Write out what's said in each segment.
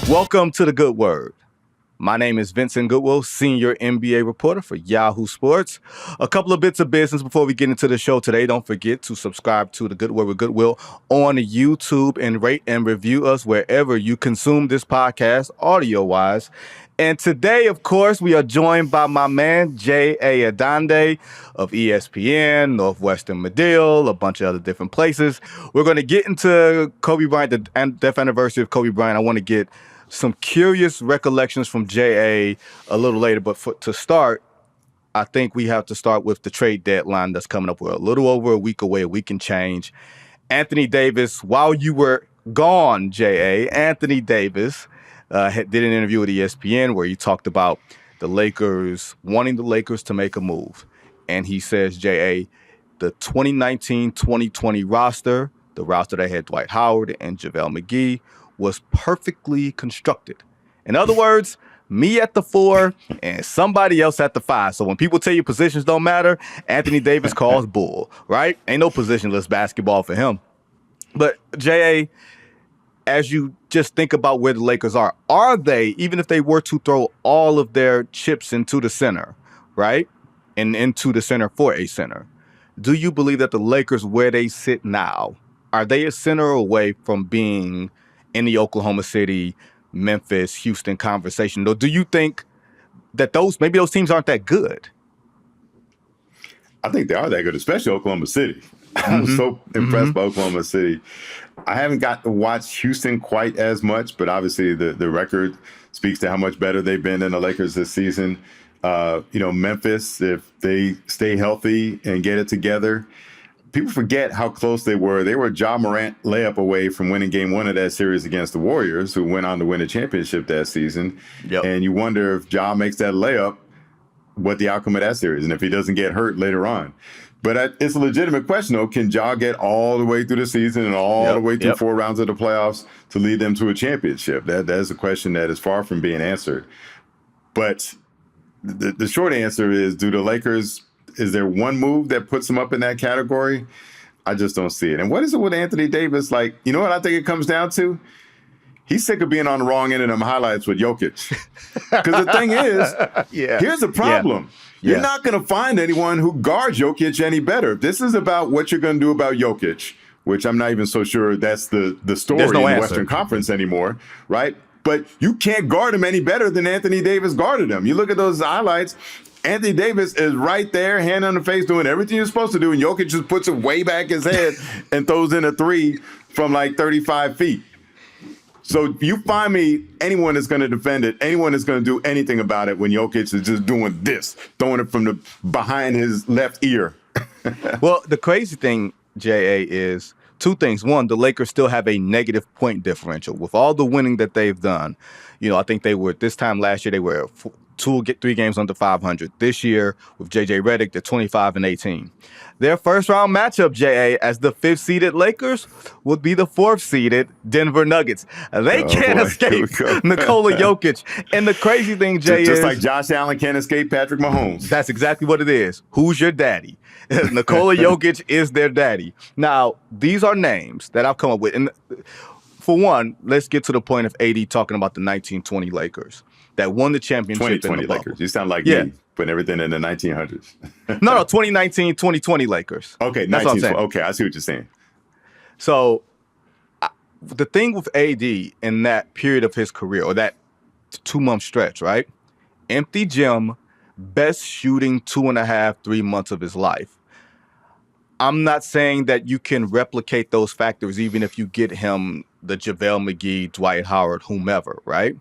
Welcome to the Good Word. My name is Vincent Goodwill, senior NBA reporter for Yahoo Sports. A couple of bits of business before we get into the show today. Don't forget to subscribe to the Good Word with Goodwill on YouTube and rate and review us wherever you consume this podcast audio-wise. And today, of course, we are joined by my man, J.A. Adande of ESPN, Northwestern Medill, a bunch of other different places. We're going to get into Kobe Bryant, the death anniversary of Kobe Bryant. I want to get some curious recollections from J.A. a little later. But to start, I think we have to start with the trade deadline that's coming up. We're a little over a week away, a week and change. Anthony Davis, while you were gone, J.A., Anthony Davis did an interview with ESPN where he talked about the Lakers, wanting the Lakers to make a move. And he says, J.A., the 2019-2020 roster, the roster that had Dwight Howard and JaVale McGee, was perfectly constructed. In other words, me at the 4 and somebody else at the 5. So when people tell you positions don't matter, Anthony Davis calls bull, right? Ain't no positionless basketball for him. But, J.A., as you just think about where the Lakers are they, even if they were to throw all of their chips into the center, right, and into the center for a center, do you believe that the Lakers, where they sit now, are they a center away from being in the Oklahoma City, Memphis, Houston conversation? Or do you think that maybe those teams aren't that good? I think they are that good, especially Oklahoma City. I was so impressed by Oklahoma City. I haven't got to watch Houston quite as much, but obviously the record speaks to how much better they've been than the Lakers this season. Memphis, if they stay healthy and get it together, people forget how close they were. They were a Ja Morant layup away from winning game 1 of that series against the Warriors, who went on to win a championship that season. Yep. And you wonder if Ja makes that layup, what the outcome of that series, and if he doesn't get hurt later on. But it's a legitimate question, though. Can Ja get all the way through the season and all the way through 4 rounds of the playoffs to lead them to a championship? That is a question that is far from being answered. But the short answer is, do the Lakers, is there one move that puts them up in that category? I just don't see it. And what is it with Anthony Davis? Like, you know what I think it comes down to? He's sick of being on the wrong end of them highlights with Jokic. Because the thing is, here's the problem. You're not going to find anyone who guards Jokic any better. If this is about what you're going to do about Jokic, which I'm not even so sure that's the story in the Western Conference anymore, right? But you can't guard him any better than Anthony Davis guarded him. You look at those highlights, Anthony Davis is right there, hand on the face, doing everything you're supposed to do, and Jokic just puts it way back his head and throws in a 3 from like 35 feet. So you find me anyone that's going to defend it, anyone that's going to do anything about it when Jokic is just doing this, throwing it from the behind his left ear. Well, the crazy thing, J.A., is 2 things. One, the Lakers still have a negative point differential. With all the winning that they've done, I think they were, this time last year, they were 3 games under 500. This year, with J.J. Redick, they're 25-18. Their first-round matchup, J.A., as the 5th-seeded Lakers, would be the 4th-seeded Denver Nuggets. They can't escape Nikola Jokic. And the crazy thing, Jay, is... Just like Josh Allen can't escape Patrick Mahomes. That's exactly what it is. Who's your daddy? Nikola Jokic is their daddy. Now, these are names that I've come up with. And for one, let's get to the point of AD talking about the 1920 Lakers that won the championship 2020 in the Lakers. You sound like me, putting everything in the 1900s. No, 2019, 2020 Lakers. Okay, that's what I'm saying. Okay, I see what you're saying. So the thing with AD in that period of his career, or that 2-month stretch, right? Empty gym, best shooting 2.5, 3 months of his life. I'm not saying that you can replicate those factors even if you get him the JaVale McGee, Dwight Howard, whomever, right?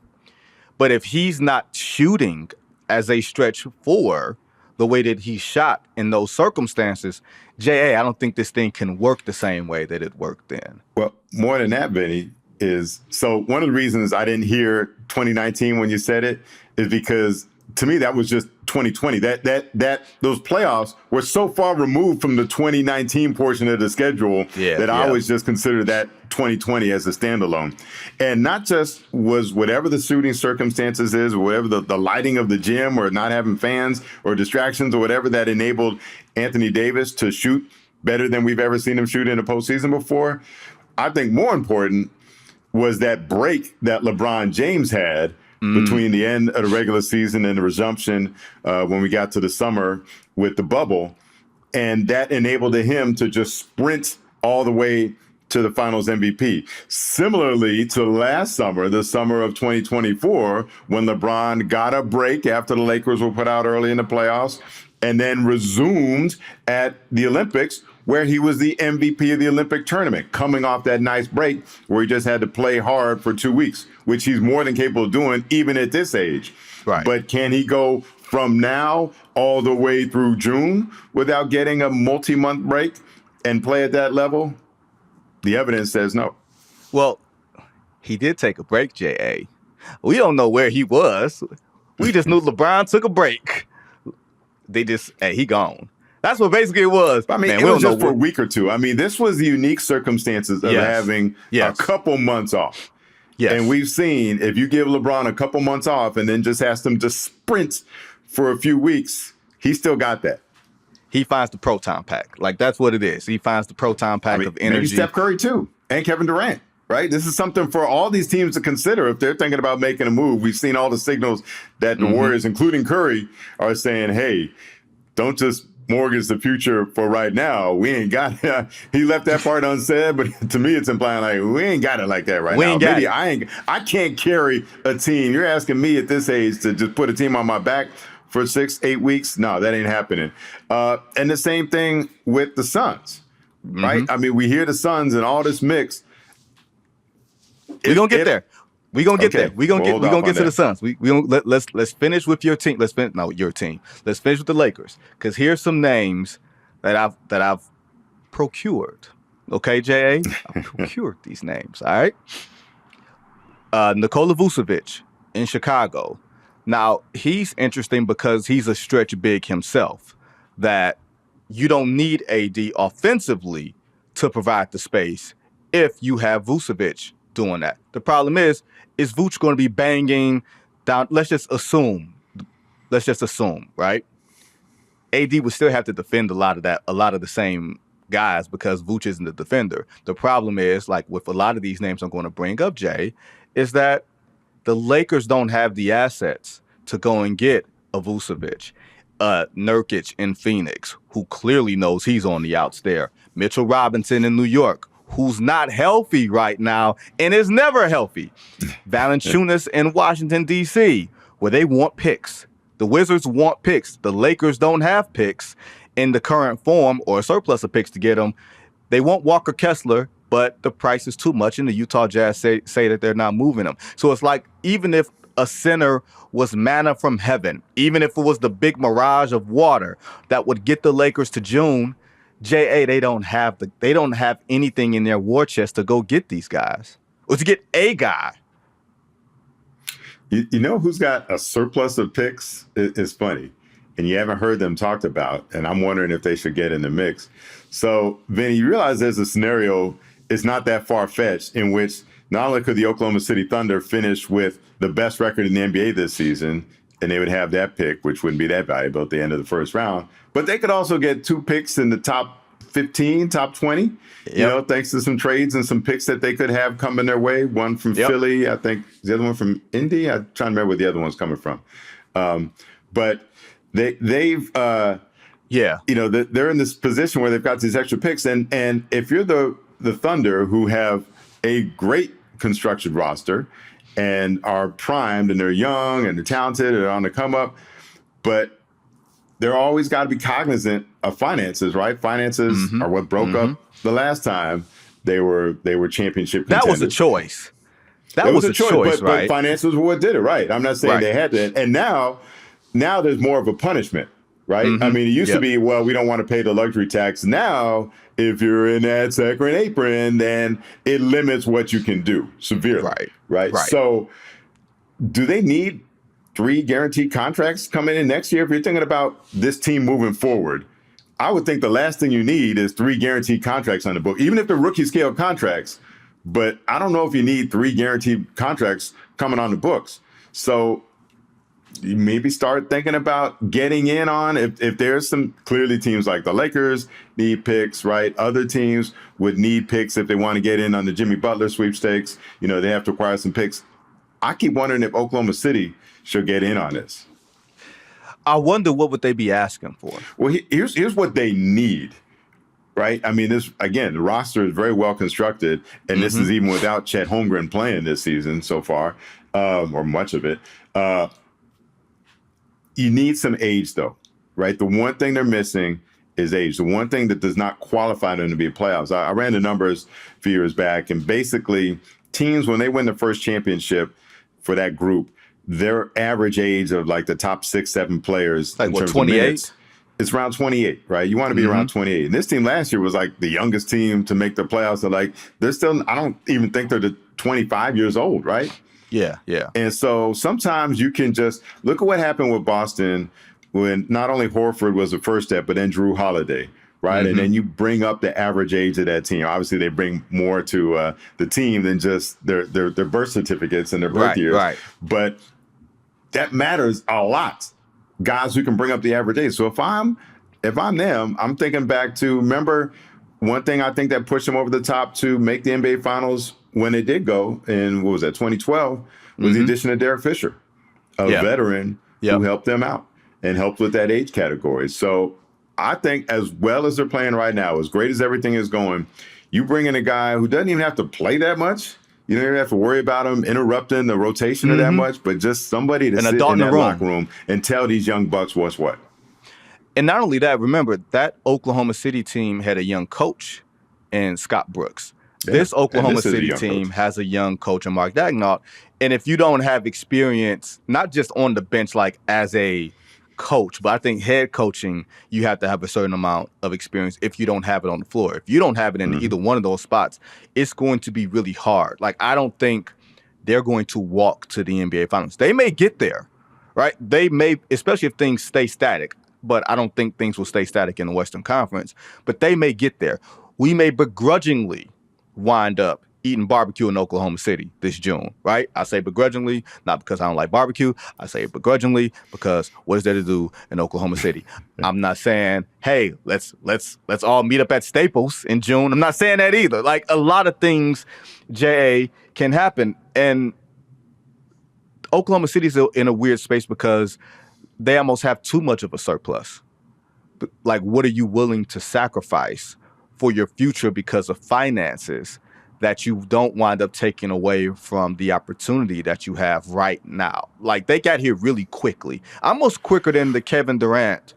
But if he's not shooting as a stretch 4 the way that he shot in those circumstances, J.A., I don't think this thing can work the same way that it worked then. Well, more than that, Benny, is so one of the reasons I didn't hear 2019 when you said it is because to me that was just 2020. That those playoffs were so far removed from the 2019 portion of the schedule that I always just considered that 2020 as a standalone. And not just was whatever the shooting circumstances is, or whatever the lighting of the gym, or not having fans or distractions or whatever that enabled Anthony Davis to shoot better than we've ever seen him shoot in a postseason before. I think more important, was that break that LeBron James had between the end of the regular season and the resumption when we got to the summer with the bubble. And that enabled him to just sprint all the way to the finals MVP. Similarly to last summer, the summer of 2024, when LeBron got a break after the Lakers were put out early in the playoffs and then resumed at the Olympics, where he was the MVP of the Olympic tournament, coming off that nice break where he just had to play hard for 2 weeks, which he's more than capable of doing even at this age. Right. But can he go from now all the way through June without getting a multi-month break and play at that level? The evidence says no. Well, he did take a break, J.A. We don't know where he was. We just knew LeBron took a break. They just, hey, he gone. That's what basically it was. I mean, Man, it was just for a week or two. I mean, this was the unique circumstances of having a couple months off. Yes. And we've seen if you give LeBron a couple months off and then just ask him to sprint for a few weeks, he still got that. He finds the proton pack. Like, that's what it is. He finds the proton pack of energy. Maybe Steph Curry, too, and Kevin Durant, right? This is something for all these teams to consider if they're thinking about making a move. We've seen all the signals that the Warriors, including Curry, are saying, hey, don't just mortgage the future for right now. We ain't got it. He left that part unsaid, but to me, it's implying like we ain't got it like that right now. Maybe I can't carry a team. You're asking me at this age to just put a team on my back for 6-8 weeks? No, that ain't happening. And the same thing with the Suns, right? I mean, we hear the Suns and all this mix. We're gonna get there. We're gonna get there. We're gonna get to the Suns. Let's finish with your team. Your team. Let's finish with the Lakers. Because here's some names that I've procured. Okay, J.A.? I've procured these names. All right. Nikola Vucevic in Chicago. Now, he's interesting because he's a stretch big himself, that you don't need AD offensively to provide the space if you have Vucevic doing that. The problem is Vuce going to be banging down? Let's just assume, right? AD would still have to defend a lot of the same guys because Vuce isn't the defender. The problem is, like with a lot of these names I'm going to bring up, Jay, is that the Lakers don't have the assets to go and get a Vucevic, Nurkic in Phoenix, who clearly knows he's on the outs there. Mitchell Robinson in New York, who's not healthy right now and is never healthy. Valanciunas in Washington, D.C., where they want picks. The Wizards want picks. The Lakers don't have picks in the current form or a surplus of picks to get them. They want Walker Kessler, but the price is too much, and the Utah Jazz say that they're not moving him. So it's like, even if a center was manna from heaven, even if it was the big mirage of water that would get the Lakers to June, J.A., they don't have anything in their war chest to go get these guys or to get a guy. You know who's got a surplus of picks? It's funny. And you haven't heard them talked about, and I'm wondering if they should get in the mix. So, Vinny, you realize there's a scenario, it's not that far-fetched, in which not only could the Oklahoma City Thunder finish with the best record in the NBA this season, and they would have that pick, which wouldn't be that valuable at the end of the first round, but they could also get 2 picks in the top 15, top 20, thanks to some trades and some picks that they could have coming their way. One from Philly, I think the other one from Indy. I'm trying to remember where the other one's coming from. But they're in this position where they've got these extra picks. And if you're the Thunder, who have a great constructed roster and are primed and they're young and they're talented and they're on the come up, but they're always got to be cognizant of finances, right? Finances are what broke up the last time they were championship contenders. That was a choice. That was a choice, right? But finances were what did it, right? I'm not saying they had to. And now there's more of a punishment, right? I mean, it used to be, well, we don't want to pay the luxury tax. Now, if you're in that second apron, then it limits what you can do severely, right? So do they need 3 guaranteed contracts coming in next year? If you're thinking about this team moving forward, I would think the last thing you need is 3 guaranteed contracts on the book, even if they're rookie scale contracts. But I don't know if you need 3 guaranteed contracts coming on the books. So you maybe start thinking about getting in on if there's some clearly teams like the Lakers need picks, right? Other teams would need picks if they want to get in on the Jimmy Butler sweepstakes. They have to acquire some picks. I keep wondering if Oklahoma City should get in on this. I wonder what would they be asking for. Well, here's what they need. Right. I mean, the roster is very well constructed, and this is even without Chet Holmgren playing this season so far, or much of it. You need some age, though, right? The one thing they're missing is age. The one thing that does not qualify them to be playoffs. I ran the numbers a few years back, and basically teams, when they win the first championship for that group, their average age of like the top 6, 7 players like in what, terms 28? of minutes, it's around 28, right? You want to be around 28. And this team last year was like the youngest team to make the playoffs. So like they're still, I don't even think they're the 25 years old, right? Yeah, yeah. And so sometimes you can just look at what happened with Boston when not only Horford was the first step, but then Drew Holiday, right? And then you bring up the average age of that team. Obviously, they bring more to the team than just their birth certificates and their birth years. Right. But that matters a lot. Guys who can bring up the average age. So if I'm them, I'm thinking back to, remember one thing I think that pushed them over the top to make the NBA Finals when they did go in, what was that, 2012, was the addition of Derek Fisher, a veteran who helped them out and helped with that age category. So I think as well as they're playing right now, as great as everything is going, you bring in a guy who doesn't even have to play that much. You don't even have to worry about him interrupting the rotation of that much, but just somebody to sit in that locker room and tell these young bucks what's what. And not only that, remember, that Oklahoma City team had a young coach in Scott Brooks. Yeah. This Oklahoma City team has a young coach in Mark Daigneault. And if you don't have experience, not just on the bench like as a coach, but I think head coaching, you have to have a certain amount of experience if you don't have it on the floor. If you don't have it in either one of those spots, it's going to be really hard. Like, I don't think they're going to walk to the NBA Finals. They may get there, right? They may, especially if things stay static, but I don't think things will stay static in the Western Conference, but they may get there. We may begrudgingly wind up eating barbecue in Oklahoma City this June, right? I say begrudgingly, not because I don't like barbecue. I say begrudgingly because what is there to do in Oklahoma City? I'm not saying, hey, let's all meet up at Staples in June. I'm not saying that either. Like, a lot of things, J.A., can happen. And Oklahoma City's in a weird space because they almost have too much of a surplus. Like, what are you willing to sacrifice for your future because of finances that you don't wind up taking away from the opportunity that you have right now? Like, they got here really quickly, almost quicker than the Kevin Durant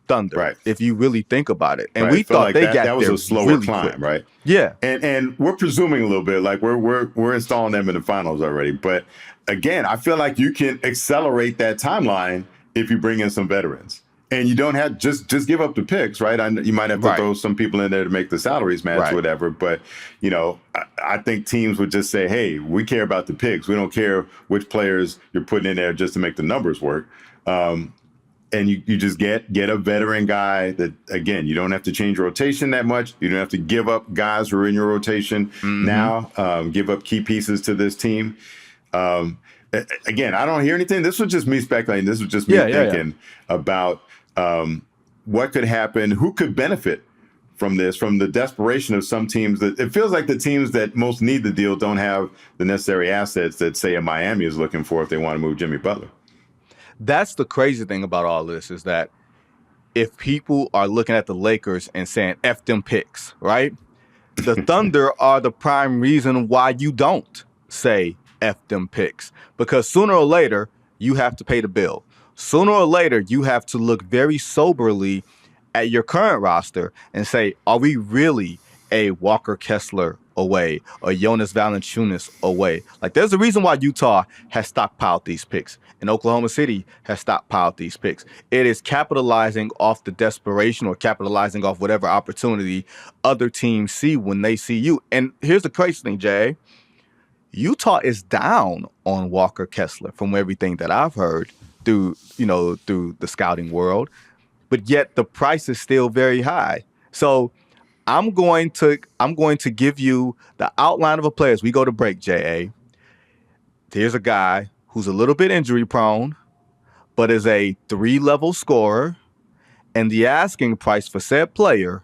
Thunder, right, if you really think about it. And we thought like they got that was there a slower really climb, quick. Right? Yeah. And we're presuming a little bit, like we're installing them in the finals already. But again, I feel like you can accelerate that timeline if you bring in some veterans. And you don't have just give up the picks, right? You might have to throw some people in there to make the salaries match, whatever. But, I think teams would just say, hey, we care about the picks. We don't care which players you're putting in there just to make the numbers work. And you just get a veteran guy that, again, you don't have to change your rotation that much. You don't have to give up guys who are in your rotation now, give up key pieces to this team. Again, I don't hear anything. This was just me speculating. This was just me thinking about what could happen, who could benefit from this, from the desperation of some teams. That it feels like the teams that most need the deal don't have the necessary assets that, say, a Miami is looking for if they want to move Jimmy Butler. That's the crazy thing about all this, is that if people are looking at the Lakers and saying, F them picks, right? The Thunder are the prime reason why you don't say F them picks, because sooner or later you have to pay the bill. Sooner or later you have to look very soberly at your current roster and say, are we really a Walker Kessler away or Jonas Valanciunas away? Like, there's a reason why Utah has stockpiled these picks and Oklahoma City has stockpiled these picks. It is capitalizing off the desperation or capitalizing off whatever opportunity other teams see when they see you. And here's the crazy thing, Jay. Utah is down on Walker Kessler from everything that I've heard through the scouting world, but yet the price is still very high. So I'm going to give you the outline of a player as we go to break, J.A. Here's a guy who's a little bit injury prone, but is a 3-level scorer, and the asking price for said player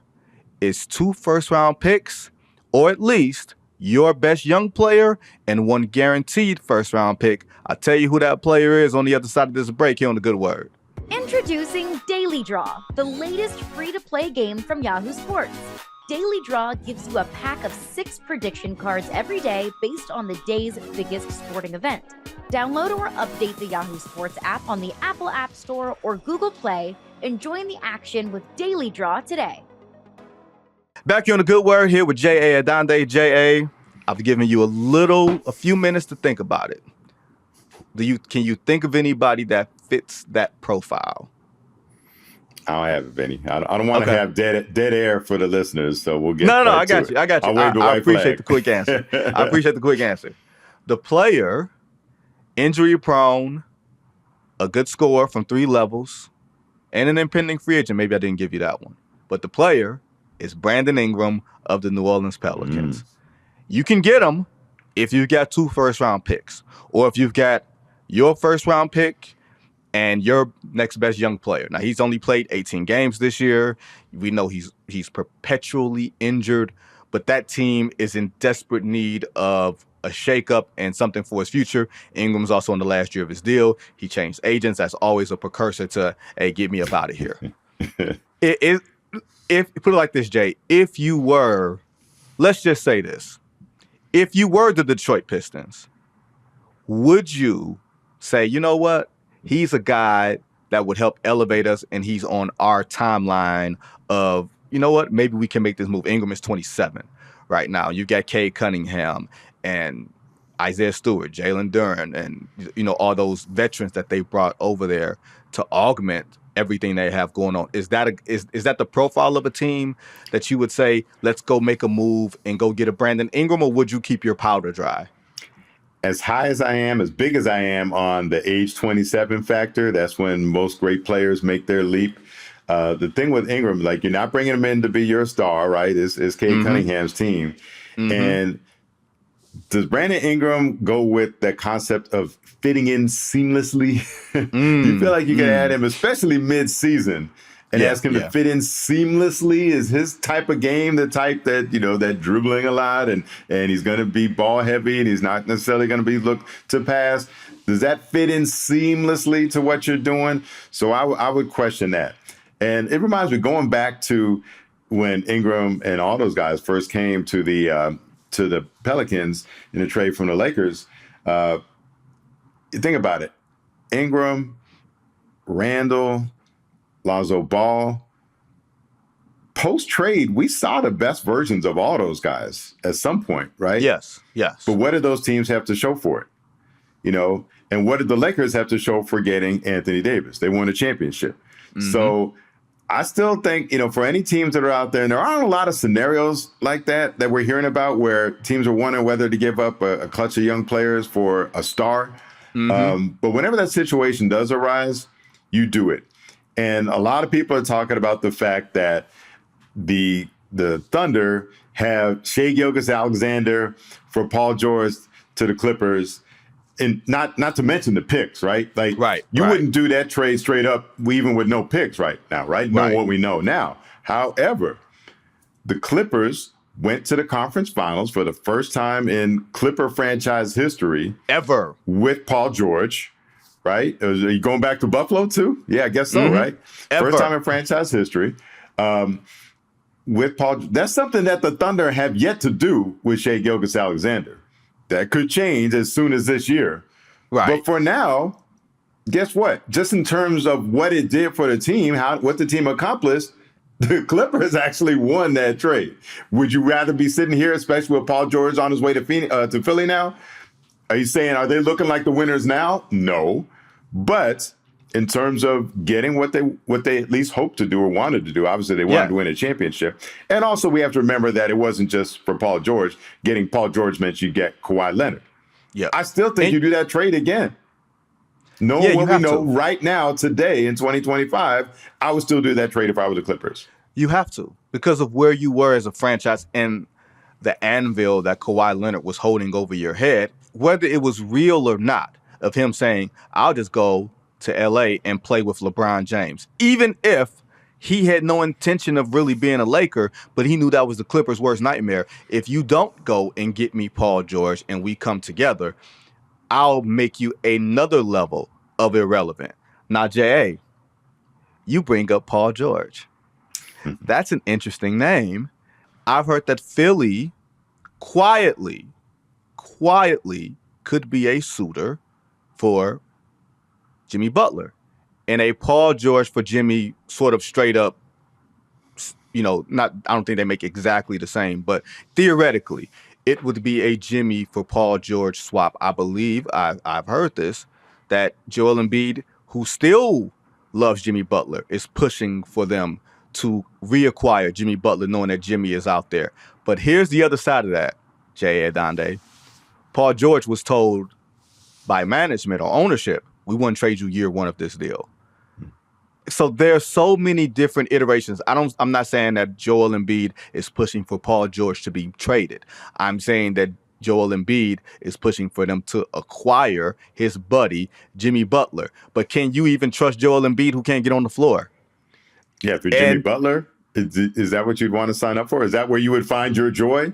is 2 first-round picks, or at least your best young player and 1 guaranteed first-round pick. I'll tell you who that player is on the other side of this break here on The Good Word. Introducing Daily Draw, the latest free-to-play game from Yahoo Sports. Daily Draw gives you a pack of 6 prediction cards every day based on the day's biggest sporting event. Download or update the Yahoo Sports app on the Apple App Store or Google Play and join the action with Daily Draw today. Back here on The Good Word here with J.A. Adande. J.A., I've given you a few minutes to think about it. Can you think of anybody that fits that profile? I don't have any. I don't want to have dead air for the listeners, so we'll get. No, I got you. I appreciate the quick answer. The player, injury prone, a good scorer from 3 levels, and an impending free agent. Maybe I didn't give you that one, but the player is Brandon Ingram of the New Orleans Pelicans. You can get him if you've got 2 first-round picks, or if you've got your first-round pick and your next best young player. Now, he's only played 18 games this year. We know he's perpetually injured, but that team is in desperate need of a shakeup and something for his future. Ingram's also in the last year of his deal. He changed agents. That's always a precursor to, hey, get me up out of here. If put it like this, Jay, let's just say this. If you were the Detroit Pistons, would you say, you know what? He's a guy that would help elevate us, and he's on our timeline of, you know what? Maybe we can make this move. Ingram is 27 right now. You've got Cade Cunningham and Isaiah Stewart, Jalen Duren, and, all those veterans that they brought over there to augment everything they have going on. Is that the profile of a team that you would say, let's go make a move and go get a Brandon Ingram, or would you keep your powder dry? As high as I am, as big as I am on the age 27 factor, that's when most great players make their leap. The thing with Ingram, like, you're not bringing him in to be your star, right? It's Cade Cunningham's team. And does Brandon Ingram go with that concept of fitting in seamlessly? You feel like you can add him, especially mid-season, and ask him to fit in seamlessly? Is his type of game the type that, that dribbling a lot and he's going to be ball heavy and he's not necessarily going to be looked to pass? Does that fit in seamlessly to what you're doing? So I would question that. And it reminds me, going back to when Ingram and all those guys first came to the Pelicans in a trade from the Lakers. You think about it. Ingram, Randle, Lonzo Ball. Post-trade, we saw the best versions of all those guys at some point, right? Yes. But what did those teams have to show for it? And what did the Lakers have to show for getting Anthony Davis? They won a championship. So I still think, for any teams that are out there, and there aren't a lot of scenarios like that we're hearing about where teams are wondering whether to give up a clutch of young players for a star. But whenever that situation does arise, you do it. And a lot of people are talking about the fact that the Thunder have Shai Gilgeous-Alexander for Paul George to the Clippers, and not to mention the picks, right? Like, you wouldn't do that trade straight up, even with no picks right now, right? Knowing what we know now. However, the Clippers went to the conference finals for the first time in Clipper franchise history ever with Paul George. Right? Are you going back to Buffalo too? Yeah, I guess so, right? First time in franchise history. With Paul, that's something that the Thunder have yet to do with Shai Gilgeous-Alexander. That could change as soon as this year. Right. But for now, guess what? Just in terms of what it did for the team, what the team accomplished, the Clippers actually won that trade. Would you rather be sitting here, especially with Paul George on his way to Philly now? Are you saying, are they looking like the winners now? No. But in terms of getting what they at least hoped to do or wanted to do, obviously they wanted to win a championship. And also we have to remember that it wasn't just for Paul George. Getting Paul George meant you get Kawhi Leonard. Yeah, I still think you do that trade again. Knowing what we know right now, today in 2025, I would still do that trade if I were the Clippers. You have to, because of where you were as a franchise and the anvil that Kawhi Leonard was holding over your head, whether it was real or not. of him saying, I'll just go to LA and play with LeBron James. Even if he had no intention of really being a Laker, but he knew that was the Clippers' worst nightmare. If you don't go and get me Paul George and we come together, I'll make you another level of irrelevant. Now, J.A., you bring up Paul George. That's an interesting name. I've heard that Philly quietly could be a suitor for Jimmy Butler. And a Paul George for Jimmy sort of straight up, I don't think they make exactly the same, but theoretically, it would be a Jimmy for Paul George swap. I believe, I've heard this, that Joel Embiid, who still loves Jimmy Butler, is pushing for them to reacquire Jimmy Butler, knowing that Jimmy is out there. But here's the other side of that, J.A. Adande. Paul George was told by management or ownership, we wouldn't trade you year one of this deal. So there's so many different iterations. I'm not saying that Joel Embiid is pushing for Paul George to be traded. I'm saying that Joel Embiid is pushing for them to acquire his buddy, Jimmy Butler. But can you even trust Joel Embiid, who can't get on the floor? Yeah, for Jimmy Butler, is that what you'd want to sign up for? Is that where you would find your joy?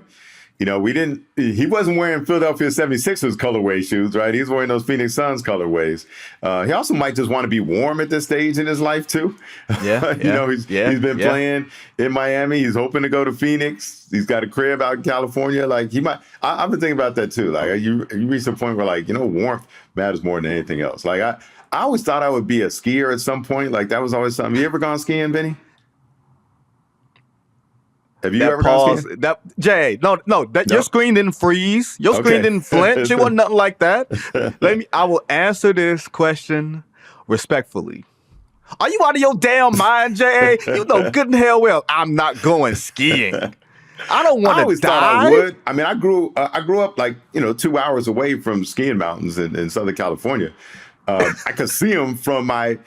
He wasn't wearing Philadelphia 76ers colorway shoes, right? He's wearing those Phoenix Suns colorways. He also might just want to be warm at this stage in his life too. Yeah. He's been playing in Miami. He's hoping to go to Phoenix. He's got a crib out in California. Like he might, I've been thinking about that too. Like you reach a point where warmth matters more than anything else. Like I always thought I would be a skier at some point. Like that was always something. You ever gone skiing, Benny? Have you ever gone skiing? Jay, no. Your screen didn't freeze. Your screen didn't flinch. It wasn't nothing like that. I will answer this question respectfully. Are you out of your damn mind, J.A.? You know good and hell well I'm not going skiing. I don't want to die. I always thought I would. I mean, I grew up 2 hours away from skiing mountains in Southern California. I could see them from the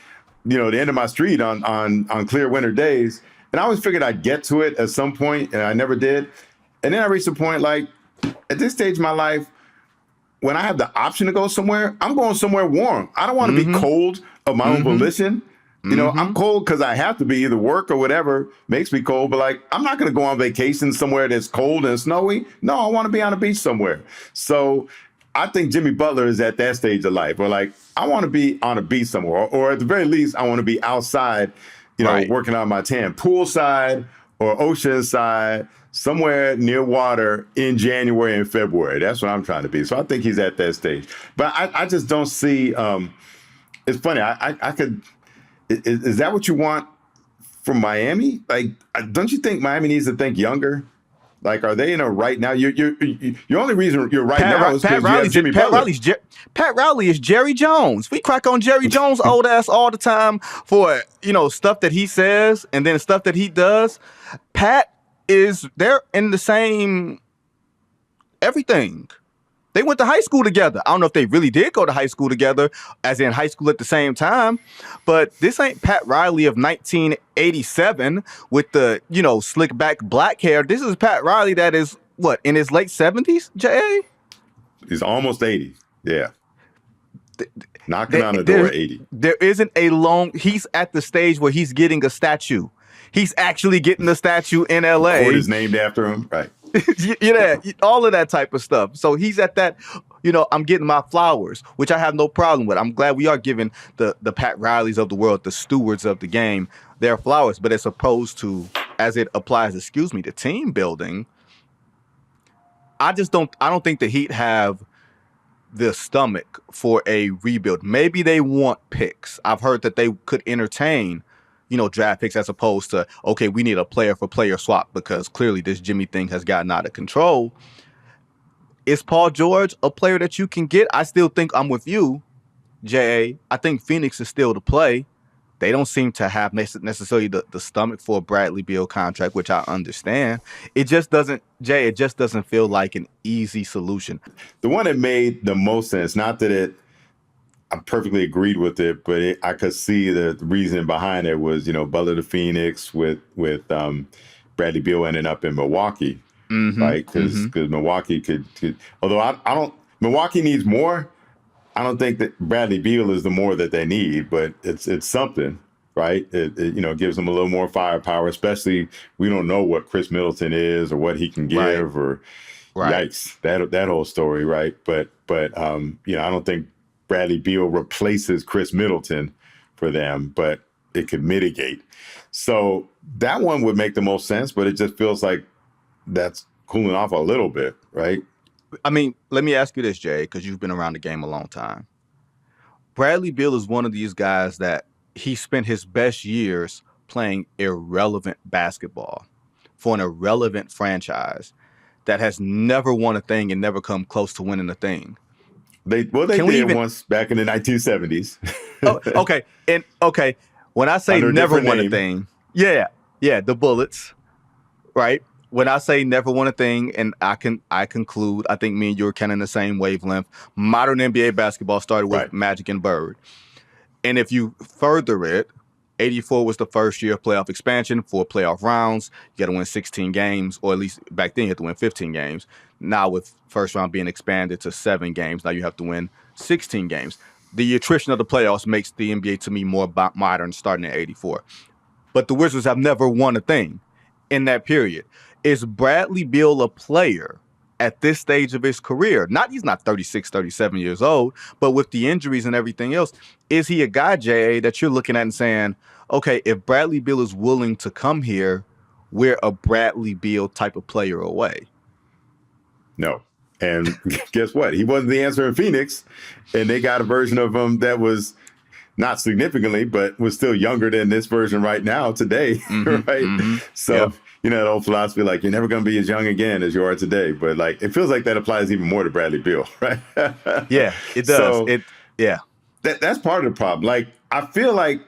end of my street on clear winter days. And I always figured I'd get to it at some point, and I never did. And then I reached a point, at this stage of my life, when I have the option to go somewhere, I'm going somewhere warm. I don't want to be cold of my own volition. I'm cold because I have to be, either work or whatever makes me cold. But I'm not going to go on vacation somewhere that's cold and snowy. No, I want to be on a beach somewhere. So I think Jimmy Butler is at that stage of life where I want to be on a beach somewhere, or at the very least, I want to be outside, working on my tan, poolside or oceanside, somewhere near water in January and February. That's what I'm trying to be. So I think he's at that stage. But I just don't see. It's funny. I could. Is that what you want from Miami? Don't you think Miami needs to think younger? Are they in a right now? Your only reason you're right now is because you have Jimmy Butler. Pat Riley is Jerry Jones. We crack on Jerry Jones' old ass all the time for stuff that he says and then stuff that he does. They're in the same everything. They went to high school together. I don't know if they really did go to high school together, as in high school at the same time. But this ain't Pat Riley of 1987 with the, slick back black hair. This is Pat Riley that is, in his late 70s, J.A.? He's almost 80. Yeah. Knocking on the door at 80. There isn't he's at the stage where he's getting a statue. He's actually getting a statue in L.A. Court is named after him, right? All of that type of stuff. So he's at that, I'm getting my flowers, which I have no problem with. I'm glad we are giving the Pat Rileys of the world, the stewards of the game, their flowers. But as opposed to, as it applies, to team building, I don't think the Heat have the stomach for a rebuild. Maybe they want picks. I've heard that they could entertain draft picks as opposed to, okay, we need a player for player swap because clearly this Jimmy thing has gotten out of control. Is Paul George a player that you can get? I still think I'm with you, J.A. I think Phoenix is still the play. They don't seem to have necessarily the stomach for a Bradley Beal contract, which I understand. It just doesn't feel like an easy solution. The one that made the most sense, not that I perfectly agreed with it, but I could see the reason behind it was, Butler to Phoenix with Bradley Beal ending up in Milwaukee, right? Because Milwaukee could, although I don't, Milwaukee needs more, I don't think that Bradley Beal is the more that they need, but it's something, right? It gives them a little more firepower, especially we don't know what Chris Middleton is or what he can give or yikes, that whole story, right? But I don't think Bradley Beal replaces Chris Middleton for them, but it could mitigate. So that one would make the most sense, but it just feels like that's cooling off a little bit, right? I mean, let me ask you this, Jay, because you've been around the game a long time. Bradley Beal is one of these guys that he spent his best years playing irrelevant basketball for an irrelevant franchise that has never won a thing and never come close to winning a thing. They did once back in the 1970s. Okay. When I say never won a thing, the Bullets, right? When I say never won a thing, and I conclude, I think me and you are kind of in the same wavelength. Modern NBA basketball started with Magic and Bird. And if you further it, 84 was the first year of playoff expansion, 4 playoff rounds. You got to win 16 games, or at least back then you had to win 15 games. Now with first round being expanded to 7 games, now you have to win 16 games. The attrition of the playoffs makes the NBA to me more modern starting in 84. But the Wizards have never won a thing in that period. Is Bradley Beal a player at this stage of his career? He's not 36, 37 years old, but with the injuries and everything else, is he a guy, J.A., that you're looking at and saying, okay, if Bradley Beal is willing to come here, we're a Bradley Beal type of player away? No. And guess what? He wasn't the answer in Phoenix, and they got a version of him that was not significantly, but was still younger than this version right now today, right? So, that old philosophy, like, you're never going to be as young again as you are today. But, like, it feels like that applies even more to Bradley Beal, right? Yeah, it does. So, that's part of the problem. Like, I feel like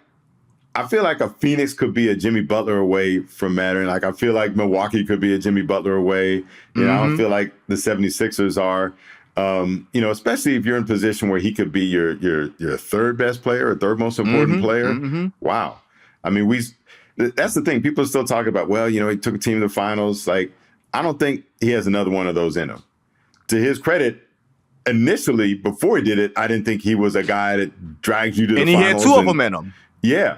a Phoenix could be a Jimmy Butler away from mattering. Like, I feel like Milwaukee could be a Jimmy Butler away. I don't feel like the 76ers are. Especially if you're in a position where he could be your third best player or third most important player. Wow. I mean, that's the thing. People still talk about, he took a team to the finals. Like, I don't think he has another one of those in him. To his credit, initially, before he did it, I didn't think he was a guy that drags you to the finals. And he had 2 of them in him. Yeah.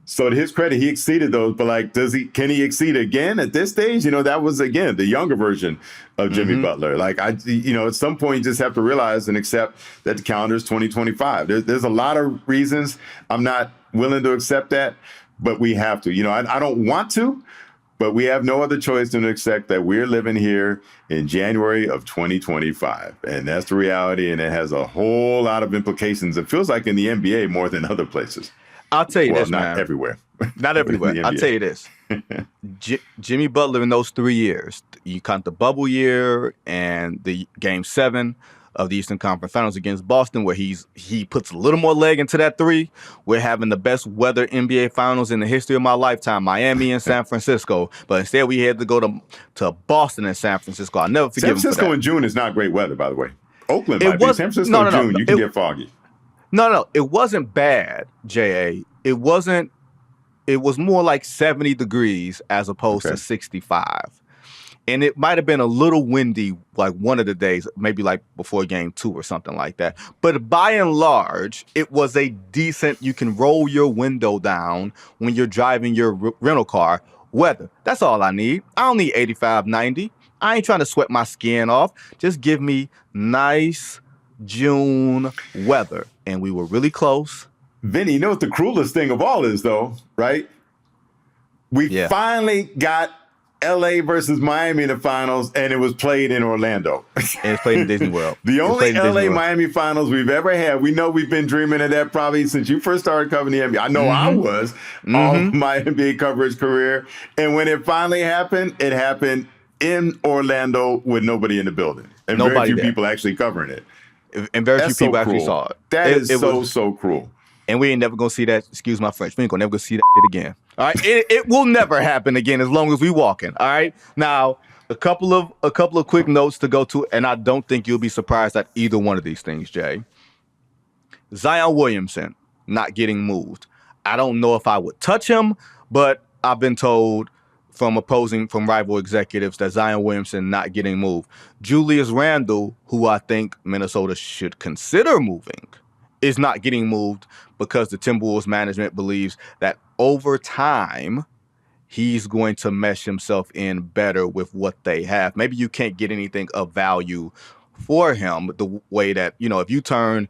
So to his credit, he exceeded those, but like, can he exceed again at this stage? That was, again, the younger version of Jimmy Butler. Like, at some point you just have to realize and accept that the calendar is 2025. There's a lot of reasons I'm not willing to accept that, but we have to. I don't want to, but we have no other choice than to accept that we're living here in January of 2025. And that's the reality, and it has a whole lot of implications. It feels like in the NBA more than other places. I'll tell you this, not man. Everywhere. Not everywhere. I'll tell you this. Jimmy Butler in those 3 years, you count the bubble year and the Game 7 of the Eastern Conference Finals against Boston, where he puts a little more leg into that 3. We're having the best weather NBA Finals in the history of my lifetime, Miami and San Francisco. But instead, we had to go to Boston and San Francisco. I'll never forgive him for that. San Francisco in June is not great weather, by the way. Oakland might be. San Francisco in June, you can get foggy. No, it wasn't bad, J.A. It was more like 70 degrees as opposed to 65. And it might have been a little windy like one of the days, maybe like before Game 2 or something like that. But by and large, it was a decent, you can roll your window down when you're driving your rental car weather. That's all I need. I don't need 85, 90. I ain't trying to sweat my skin off. Just give me nice June weather. And we were really close. Vinny, you know what the cruelest thing of all is, though, right? We finally got LA versus Miami in the finals, and it was played in Orlando. And it's played in Disney World. The only LA-Miami finals we've ever had. We know we've been dreaming of that probably since you first started covering the NBA. I know I was all my NBA coverage career. And when it finally happened, it happened in Orlando with nobody in the building. And very few people actually covering it. And very few people actually saw it. That is so cruel. And we ain't never gonna see that. Excuse my French. We ain't gonna never see that shit again. All right, it will never happen again as long as we walking. All right. Now, a couple of quick notes to go to, and I don't think you'll be surprised at either one of these things, Jay. Zion Williamson not getting moved. I don't know if I would touch him, but I've been told from rival executives that Zion Williamson not getting moved. Julius Randle, who I think Minnesota should consider moving, is not getting moved because the Timberwolves management believes that over time, he's going to mesh himself in better with what they have. Maybe you can't get anything of value for him the way that, if you turn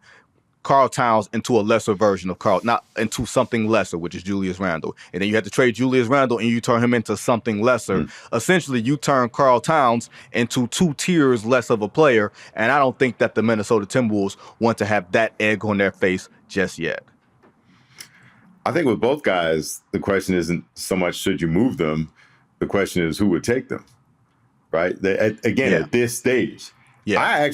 Karl Towns into a lesser version of Karl, not into something lesser, which is Julius Randle. And then you have to trade Julius Randle and you turn him into something lesser. Essentially, you turn Karl Towns into 2 tiers less of a player. And I don't think that the Minnesota Timberwolves want to have that egg on their face just yet. I think with both guys, the question isn't so much should you move them. The question is who would take them, right? At this stage. Yeah.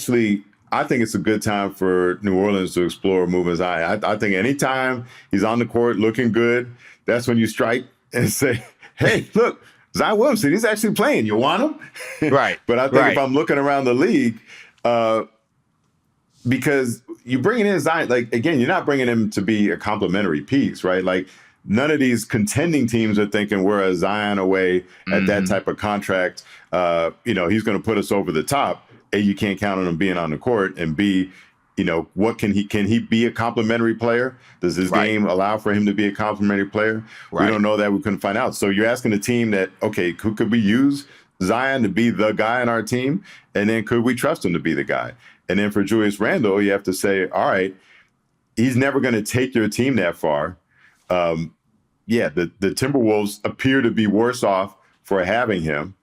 I think it's a good time for New Orleans to explore moving Zion. I think anytime he's on the court looking good, that's when you strike and say, hey, look, Zion Williamson, he's actually playing. You want him? Right. But I think if I'm looking around the league, because you're bringing in Zion, again, you're not bringing him to be a complimentary piece, right? Like, none of these contending teams are thinking we're a Zion away at that type of contract. He's going to put us over the top. A, you can't count on him being on the court, and B, what can he be a complimentary player? Does his game allow for him to be a complimentary player? We don't know that. We couldn't find out. So you're asking the team that, okay, who could we use Zion to be the guy in our team? And then could we trust him to be the guy? And then for Julius Randle, you have to say, all right, he's never going to take your team that far. The Timberwolves appear to be worse off for having him.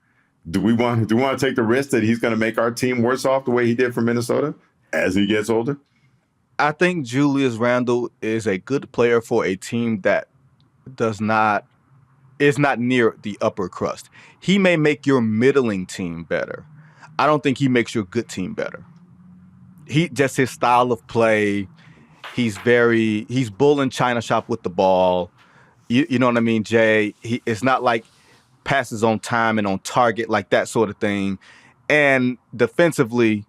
Do we want to take the risk that he's going to make our team worse off the way he did for Minnesota as he gets older? I think Julius Randle is a good player for a team that is not near the upper crust. He may make your middling team better. I don't think he makes your good team better. His style of play, he's bull in China shop with the ball. You know what I mean, Jay? It's not like passes on time and on target, like that sort of thing. And defensively,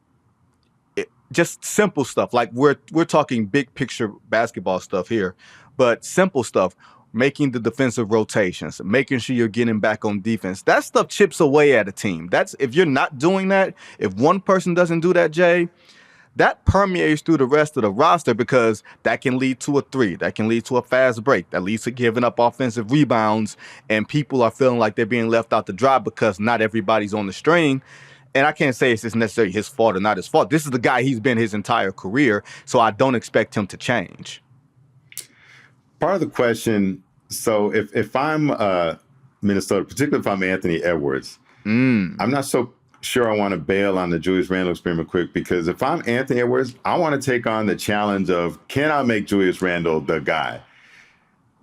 just simple stuff. Like we're talking big picture basketball stuff here, but simple stuff, making the defensive rotations, making sure you're getting back on defense. That stuff chips away at a team. If you're not doing that, if one person doesn't do that, Jay, that permeates through the rest of the roster because that can lead to a 3. That can lead to a fast break. That leads to giving up offensive rebounds, and people are feeling like they're being left out to dry because not everybody's on the string. And I can't say it's necessarily his fault or not his fault. This is the guy he's been his entire career, so I don't expect him to change. Part of the question, so if I'm Minnesota, particularly if I'm Anthony Edwards, I'm not so sure I want to bail on the Julius Randle experiment quick, because if I'm Anthony Edwards, I want to take on the challenge of, can I make Julius Randle the guy?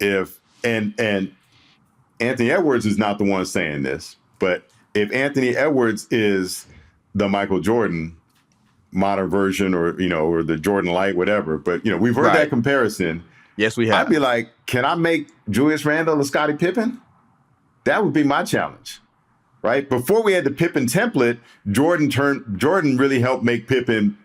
And Anthony Edwards is not the one saying this, but if Anthony Edwards is the Michael Jordan modern version, or the Jordan Light, whatever, but we've heard that comparison. Yes, we have. I'd be like, can I make Julius Randle a Scottie Pippen? That would be my challenge. Right? Before we had the Pippen template, Jordan really helped make Pippen,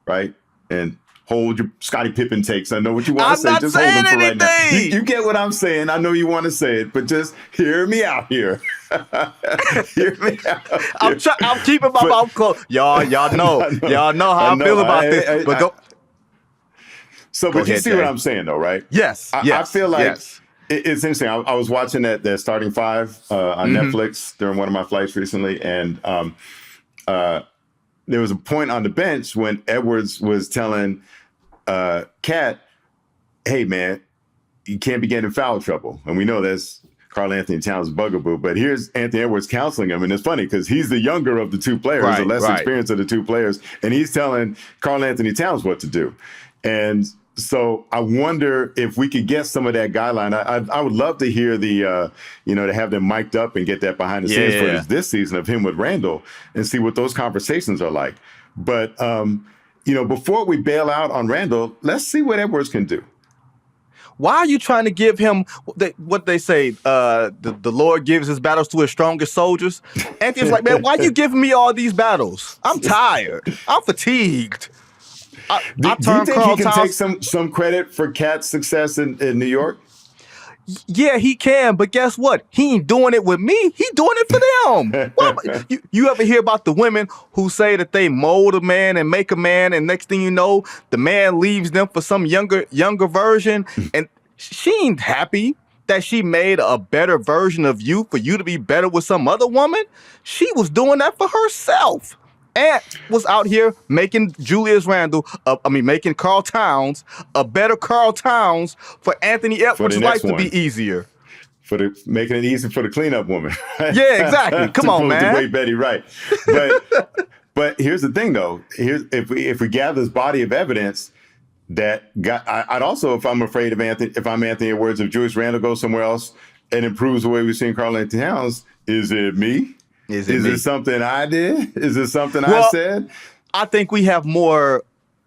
right? And hold your Scottie Pippen takes. I know what you want to say. Just hold them for right now. You get what I'm saying. I know you want to say it, but just hear me out here. Hear me out here. I'm keeping my mouth closed. Y'all know how I feel about this. But you see what I'm saying, though, right? Yes. I feel like it's interesting. I was watching that Starting Five on Netflix during one of my flights recently, and there was a point on the bench when Edwards was telling Cat, "Hey, man, you can't be getting in foul trouble." And we know that's Karl Anthony Towns' bugaboo, but here's Anthony Edwards counseling him, and it's funny because he's the younger of the two players, the less experienced of the two players, and he's telling Karl Anthony Towns what to do. And so I wonder if we could get some of that guideline. I would love to hear to have them mic'd up and get that behind the scenes footage this season of him with Randle and see what those conversations are like. But, before we bail out on Randle, let's see what Edwards can do. Why are you trying to give him what they say? The Lord gives his battles to his strongest soldiers. Anthony's like, man, why you giving me all these battles? I'm tired. I'm fatigued. Do you think he can take some credit for Cat's success in New York? Yeah, he can, but guess what? He ain't doing it with me. He doing it for them. You ever hear about the women who say that they mold a man and make a man, and next thing you know, the man leaves them for some younger version, and she ain't happy that she made a better version of you for you to be better with some other woman? She was doing that for herself. Ant was out here making making Karl Towns a better Karl Towns for Anthony Edwards' life to be easier. Making it easy for the cleanup woman. Right? Yeah, exactly. Come on, man. To great Betty Wright. But here's the thing, though. If we gather this body of evidence I'd also, if I'm Anthony Edwards, if Julius Randle goes somewhere else and improves the way we've seen Karl Anthony Towns, is it me? Is it something I did? Is it something I said? I think we have more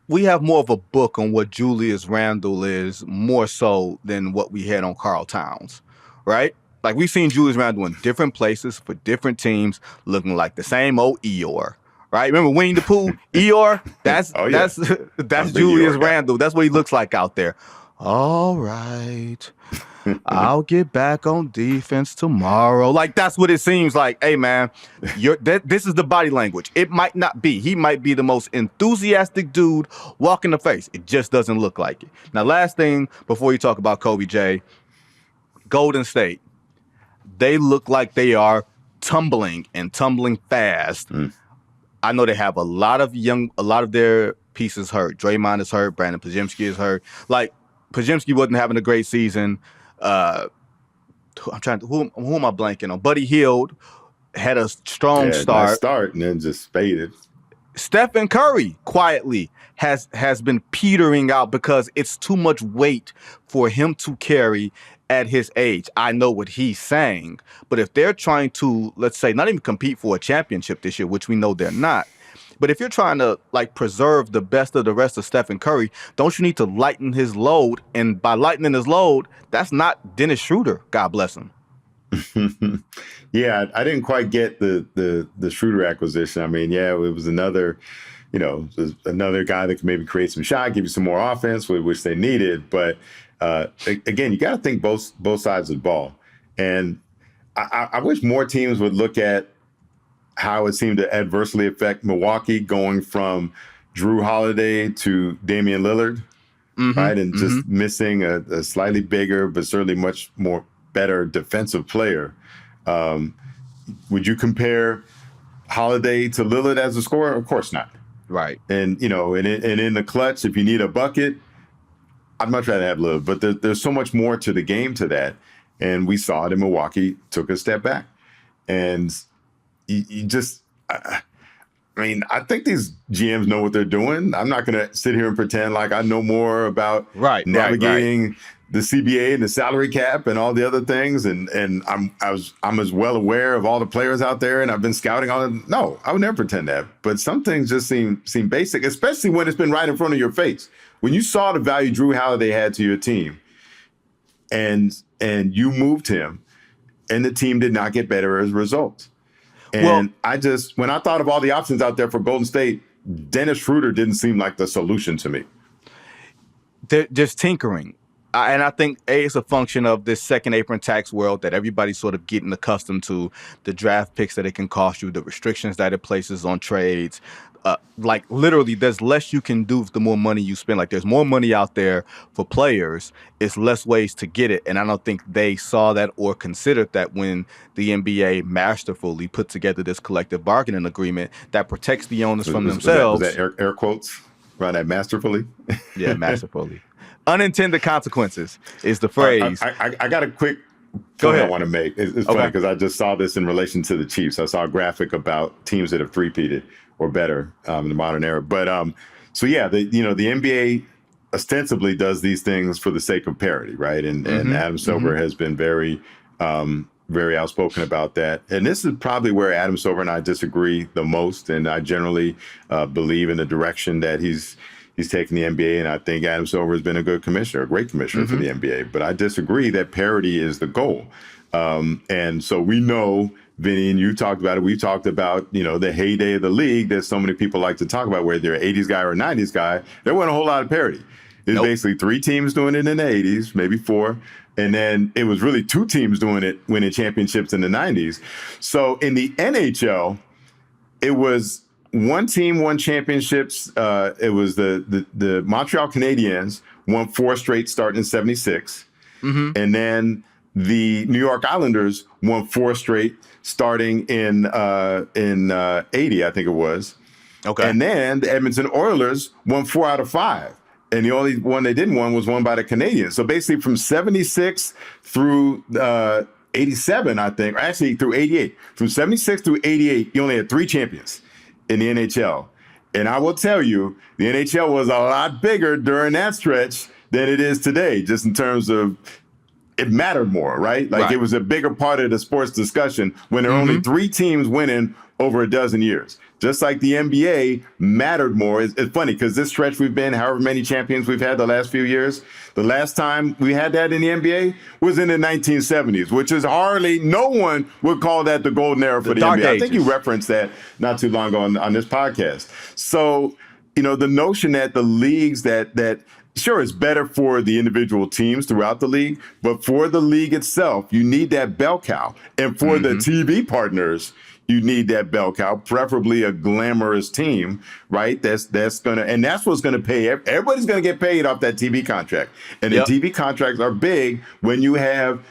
of a book on what Julius Randle is, more so than what we had on Karl Towns, right? Like, we've seen Julius Randle in different places for different teams, looking like the same old Eeyore, right? Remember Winnie the Pooh? Eeyore? That's Julius Randle. That's what he looks like out there. All right. I'll get back on defense tomorrow. Like, that's what it seems like. Hey, man, this is the body language. It might not be. He might be the most enthusiastic dude walking the face. It just doesn't look like it. Now, last thing before you talk about Kobe J, Golden State. They look like they are tumbling fast. I know they have a lot of their pieces hurt. Draymond is hurt. Brandon Podziemski is hurt. Like, Podziemski wasn't having a great season. Who am I blanking on? Buddy Hield had a strong start and then just faded. Stephen Curry quietly has been petering out because it's too much weight for him to carry at his age. I know what he's saying, but if they're trying to, let's say, not even compete for a championship this year, which we know they're not, but if you're trying to, like, preserve the best of the rest of Stephen Curry, don't you need to lighten his load? And by lightening his load, that's not Dennis Schroeder. God bless him. Yeah, I didn't quite get the Schroeder acquisition. I mean, yeah, it was another guy that could maybe create some shot, give you some more offense, which they needed. But again, you got to think both sides of the ball. And I wish more teams would look at how it seemed to adversely affect Milwaukee going from Drew Holiday to Damian Lillard, right? And just missing a slightly bigger, but certainly much more better defensive player. Would you compare Holiday to Lillard as a scorer? Of course not. Right. And, and in the clutch, if you need a bucket, I'd much rather have Lillard. But there's so much more to the game to that. And we saw it in Milwaukee, took a step back. And you just, I mean, I think these GMs know what they're doing. I'm not going to sit here and pretend like I know more about navigating the CBA and the salary cap and all the other things. And I'm as well aware of all the players out there, and I've been scouting all them. No, I would never pretend that. But some things just seem basic, especially when it's been right in front of your face. When you saw the value Drew Holiday had to your team, and you moved him, and the team did not get better as a result. And when I thought of all the options out there for Golden State, Dennis Schroeder didn't seem like the solution to me. They're just tinkering. And I think, it's a function of this second apron tax world that everybody's sort of getting accustomed to, the draft picks that it can cost you, the restrictions that it places on trades. Like, literally, there's less you can do with the more money you spend. Like, there's more money out there for players. It's less ways to get it. And I don't think they saw that or considered that when the NBA masterfully put together this collective bargaining agreement that protects the owners from themselves. Was that air quotes around that masterfully? Yeah, masterfully. Unintended consequences is the phrase. I got a quick Go ahead. I want to make. It's funny because I just saw this in relation to the Chiefs. I saw a graphic about teams that have three-peated or better in the modern era. But so yeah, the NBA ostensibly does these things for the sake of parity, right? And Adam Silver has been very outspoken about that. And this is probably where Adam Silver and I disagree the most. And I generally believe in the direction that he's taken the NBA, and I think Adam Silver has been a good commissioner, a great commissioner for the NBA. But I disagree that parity is the goal. And so we know, Vinny, and you talked about it, we talked about, the heyday of the league that so many people like to talk about, whether they're an 80s guy or a 90s guy. There wasn't a whole lot of parity. It was Nope. basically 3 teams doing it in the 80s, maybe 4. And then it was really 2 teams doing it, winning championships in the 90s. So in the NHL, it was 1 team won championships. It was the Montreal Canadiens won 4 straight starting in 76. Mm-hmm. And then the New York Islanders won 4 straight starting in 80, I think it was. Okay. And then the Edmonton Oilers won 4 out of 5. And the only one they didn't win was won by the Canadiens. So basically from 76 through 87, I think, or actually through 88. From 76 through 88, you only had 3 champions in the NHL. And I will tell you, the NHL was a lot bigger during that stretch than it is today, just in terms of it mattered more, right? Like It was a bigger part of the sports discussion when there are only 3 teams winning over a dozen years. Just like the NBA mattered more. It's funny because this stretch we've been, however many champions we've had the last few years, the last time we had that in the NBA was in the 1970s, which is hardly, no one would call that the golden era for the NBA. I think you referenced that not too long ago on this podcast. So, the notion that the leagues that sure, it's better for the individual teams throughout the league, but for the league itself, you need that bell cow. And for the TV partners, you need that bell cow, preferably a glamorous team, right? That's what's gonna pay. Everybody's gonna get paid off that TV contract. And the TV contracts are big when you have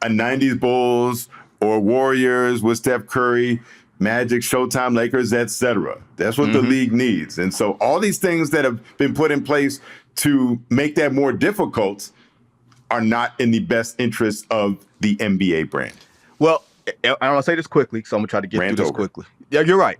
a 90s Bulls or Warriors with Steph Curry, Magic, Showtime, Lakers, etc. That's what the league needs. And so all these things that have been put in place to make that more difficult are not in the best interest of the NBA brand. Well, I want to say this quickly, so I'm going to try to get through this quickly. Yeah, you're right.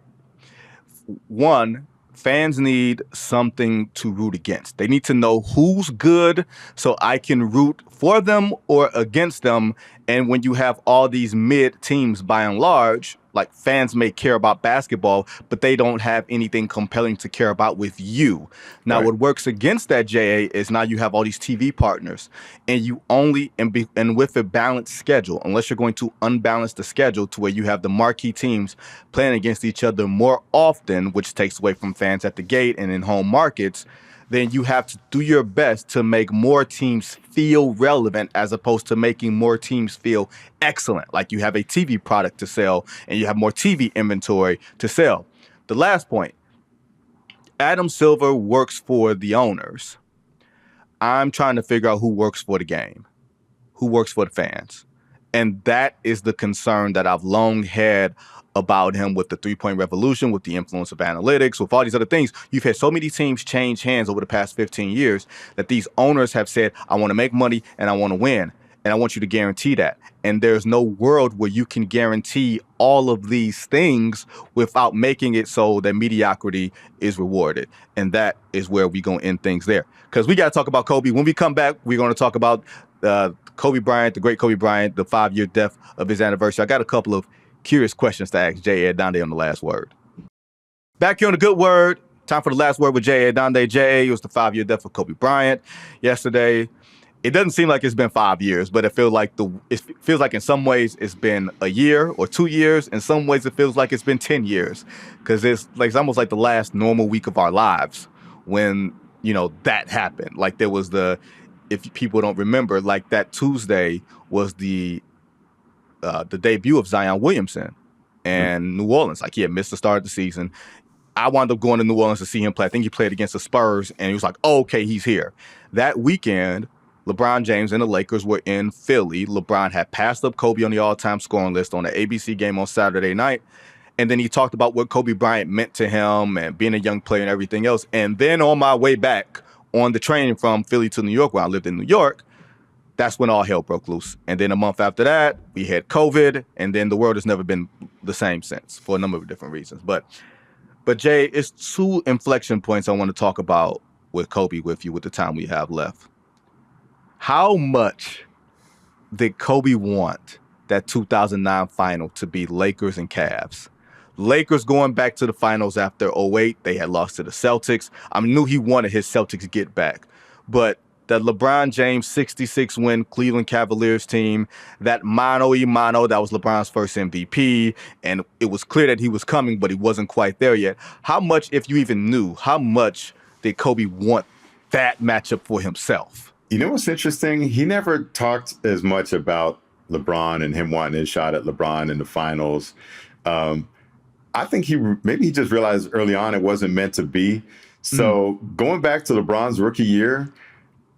One, fans need something to root against. They need to know who's good so I can root for them or against them. And when you have all these mid teams, by and large, like fans may care about basketball, but they don't have anything compelling to care about with you. Now, what works against that, J.A., is now you have all these TV partners, and you only, and with a balanced schedule, unless you're going to unbalance the schedule to where you have the marquee teams playing against each other more often, which takes away from fans at the gate and in home markets, then you have to do your best to make more teams feel relevant as opposed to making more teams feel excellent. Like you have a TV product to sell and you have more TV inventory to sell. The last point, Adam Silver works for the owners. I'm trying to figure out who works for the game, who works for the fans. And that is the concern that I've long had about him with the three-point revolution, with the influence of analytics, with all these other things. You've had so many teams change hands over the past 15 years that these owners have said, I want to make money and I want to win. And I want you to guarantee that. And there's no world where you can guarantee all of these things without making it so that mediocrity is rewarded. And that is where we're going to end things there. Because we got to talk about Kobe. When we come back, we're going to talk about Kobe Bryant, the great Kobe Bryant, the 5-year death of his anniversary. I got a couple of curious questions to ask J.A. Adande on the last word. Back here on the Good Word, time for the last word with J.A. Adande. J.A. was the 5-year death of Kobe Bryant yesterday. It doesn't seem like it's been 5 years, but it feels like in some ways it's been a year or 2 years. In some ways it feels like it's been 10 years because it's almost like the last normal week of our lives when, that happened. Like there was if people don't remember, like that Tuesday was the debut of Zion Williamson and New Orleans. Like he had missed the start of the season. I wound up going to New Orleans to see him play. I think he played against the Spurs, and he was like, oh, okay, he's here. That weekend, LeBron James and the Lakers were in Philly. LeBron had passed up Kobe on the all-time scoring list on the ABC game on Saturday night. And then he talked about what Kobe Bryant meant to him and being a young player and everything else. And then on my way back on the train from Philly to New York, where I lived in New York, that's when all hell broke loose. And then a month after that, we had COVID, and then the world has never been the same since for a number of different reasons. But Jay, it's 2 inflection points I want to talk about with Kobe with you with the time we have left. How much did Kobe want that 2009 final to be Lakers and Cavs? Lakers going back to the finals after 2008. They had lost to the Celtics. I knew he wanted his Celtics get back. But that LeBron James 66-win Cleveland Cavaliers team, that mano a mano, that was LeBron's first MVP, and it was clear that he was coming, but he wasn't quite there yet. How much, if you even knew, how much did Kobe want that matchup for himself. You know what's interesting? He never talked as much about LeBron and him wanting his shot at LeBron in the finals. I think maybe he just realized early on it wasn't meant to be. So going back to LeBron's rookie year,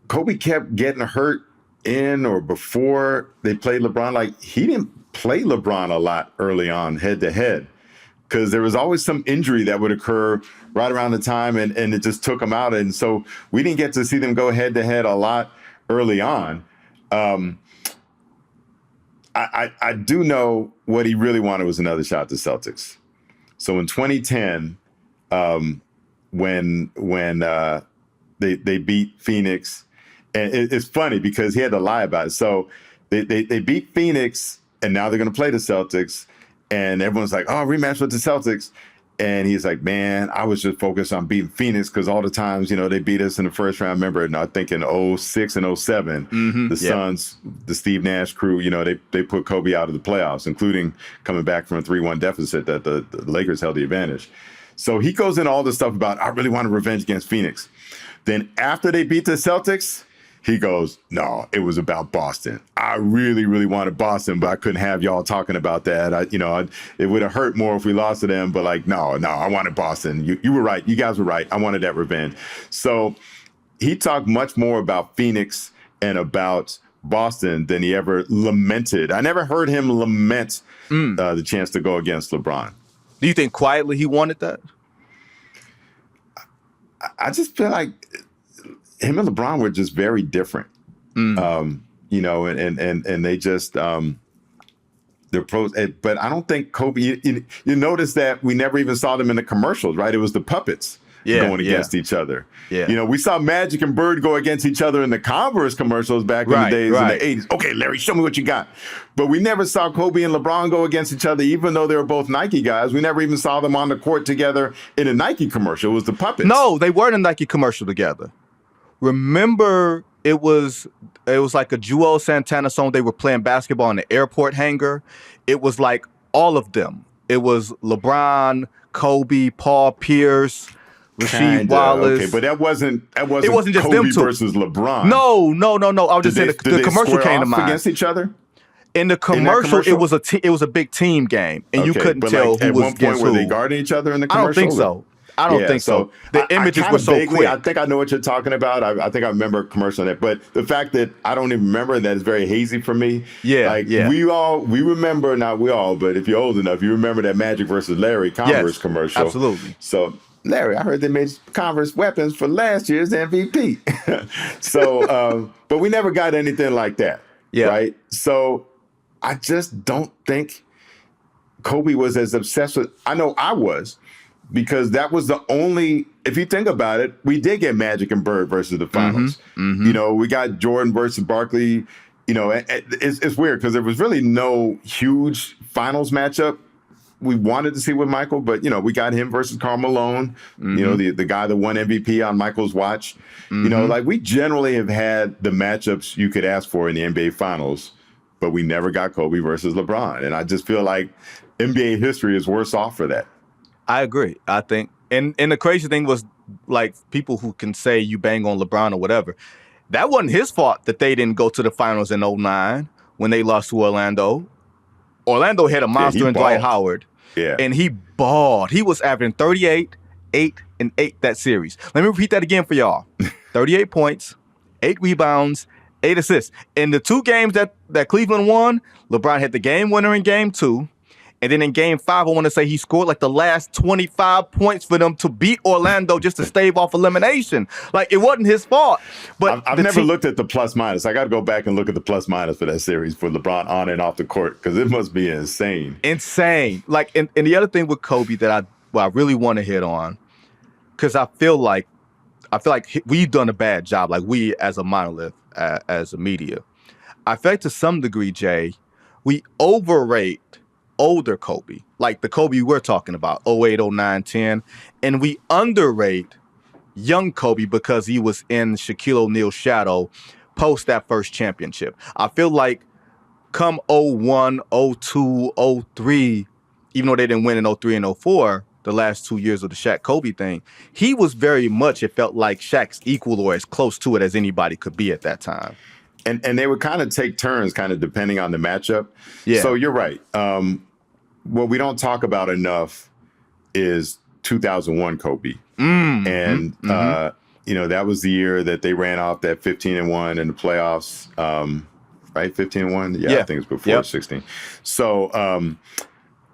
Kobe kept getting hurt in or before they played LeBron. Like, he didn't play LeBron a lot early on head to head because there was always some injury that would occur right around the time and it just took him out. And so we didn't get to see them go head to head a lot early on. I do know what he really wanted was another shot at the Celtics. So in 2010, when they beat Phoenix, and it's funny because he had to lie about it. So they beat Phoenix, and now they're going to play the Celtics, and everyone's like, "Oh, rematch with the Celtics," and he's like, "Man, I was just focused on beating Phoenix because all the times they beat us in the first round. Remember, I think in 06 and 07, the Suns, the Steve Nash crew, they put Kobe out of the playoffs, including coming back from a 3-1 deficit that the Lakers held the advantage." So he goes into all this stuff about, I really wanted revenge against Phoenix. Then after they beat the Celtics, he goes, "No, it was about Boston. I really, really wanted Boston, but I couldn't have y'all talking about that. It would have hurt more if we lost to them, but no, I wanted Boston. You were right. You guys were right. I wanted that revenge." So he talked much more about Phoenix and about Boston than he ever lamented. I never heard him lament the chance to go against LeBron. Do you think quietly he wanted that? I just feel like him and LeBron were just very different, and they just they're pros. But I don't think Kobe. You notice that we never even saw them in the commercials, right? It was the puppets going against each other. Yeah. We saw Magic and Bird go against each other in the Converse commercials back in the days in the 80s. Okay, Larry, show me what you got. But we never saw Kobe and LeBron go against each other, even though they were both Nike guys. We never even saw them on the court together in a Nike commercial. It was the puppets. No, they weren't in a Nike commercial together. Remember, it was like a Joel Santana song. They were playing basketball in the airport hangar. It was like all of them. It was LeBron, Kobe, Paul Pierce, Rasheed Wallace. Okay, but it wasn't it wasn't just Kobe them two versus LeBron. No. I was just saying the commercial came to mind. Against each other? In the commercial, it was a big team game, and you couldn't tell who was against who. At one point, were they guarding each other in the commercial? I don't think so. The images were so quick. I think I know what you're talking about. I think I remember a commercial on that. But the fact that I don't even remember that is very hazy for me. We remember, not we all, but if you're old enough, you remember that Magic versus Larry Converse commercial. Absolutely. So, Larry, I heard they made Converse weapons for last year's MVP. So, but we never got anything like that. Yeah. Right? So I just don't think Kobe was as obsessed with, I know I was, because that was the only, if you think about it, we did get Magic and Bird versus the finals. We got Jordan versus Barkley. It's weird because there was really no huge finals matchup. We wanted to see with Michael, but, we got him versus Karl Malone, the guy that won MVP on Michael's watch. We generally have had the matchups you could ask for in the NBA finals, but we never got Kobe versus LeBron. And I just feel like NBA history is worse off for that. I agree. I think, and the crazy thing was, like, people who can say you bang on LeBron or whatever, that wasn't his fault that they didn't go to the finals in 2009 when they lost to Orlando. Orlando had a monster in Dwight Howard. Yeah. And he balled. He was averaging 38, 8, and 8 that series. Let me repeat that again for y'all. 38 points, 8 rebounds, 8 assists. In the 2 games that Cleveland won, LeBron had the game winner in game 2. And then in game 5, I want to say he scored like the last 25 points for them to beat Orlando just to stave off elimination. Like, it wasn't his fault. But I've never looked at the plus minus. I got to go back and look at the plus minus for that series for LeBron on and off the court, because it must be insane. Insane. Like, and the other thing with Kobe that I really want to hit on, because I feel like we've done a bad job, like we as a monolith, as a media. I feel like to some degree, Jay, we overrate older Kobe, like the Kobe we're talking about, 08, 09, 10, and we underrate young Kobe because he was in Shaquille O'Neal's shadow post that first championship. I feel like come 01, 02, 03, even though they didn't win in 03 and 04, the last 2 years of the Shaq Kobe thing, he was very much, it felt like Shaq's equal or as close to it as anybody could be at that time. And they would kind of take turns, kind of depending on the matchup. Yeah. So you're right. What we don't talk about enough is 2001 Kobe. And, that was the year that they ran off that 15-1 in the playoffs, right? 15-1? Yeah, I think it was before 16. So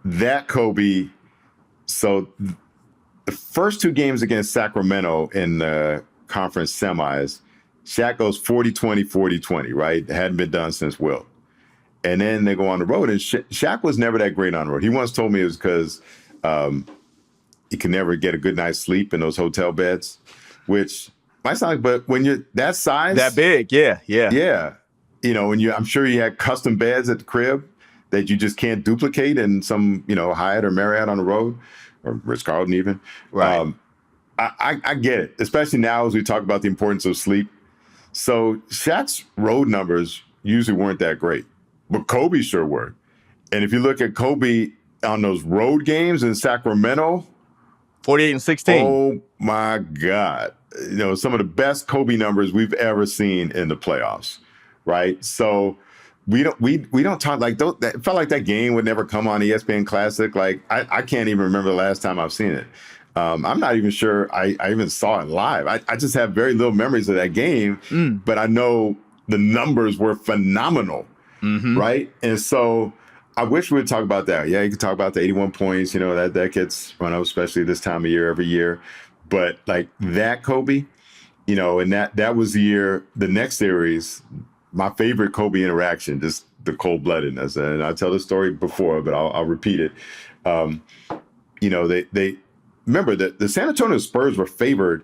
that Kobe, so the first two games against Sacramento in the conference semis, Shaq goes 40-20, 40-20, right? It hadn't been done since Wilt. And then they go on the road, and Shaq was never that great on the road. He once told me it was because he could never get a good night's sleep in those hotel beds, which might sound like, but when you're that size. That big, yeah. Yeah. I'm sure you had custom beds at the crib that you just can't duplicate in some, Hyatt or Marriott on the road, or Ritz-Carlton even. Right. I get it, especially now as we talk about the importance of sleep. So Shaq's road numbers usually weren't that great, but Kobe sure were. And if you look at Kobe on those road games in Sacramento, 48-16. Oh my God. Some of the best Kobe numbers we've ever seen in the playoffs, right? So we don't talk like those. It felt like that game would never come on ESPN Classic. Like I can't even remember the last time I've seen it. I'm not even sure I even saw it live. I just have very little memories of that game, but I know the numbers were phenomenal, right? And so I wish we would talk about that. Yeah, you could talk about the 81 points, that gets run up, especially this time of year, every year. But like that Kobe, and that was the year, the next series, my favorite Kobe interaction, just the cold-bloodedness. And I tell this story before, but I'll repeat it. They remember that the San Antonio Spurs were favored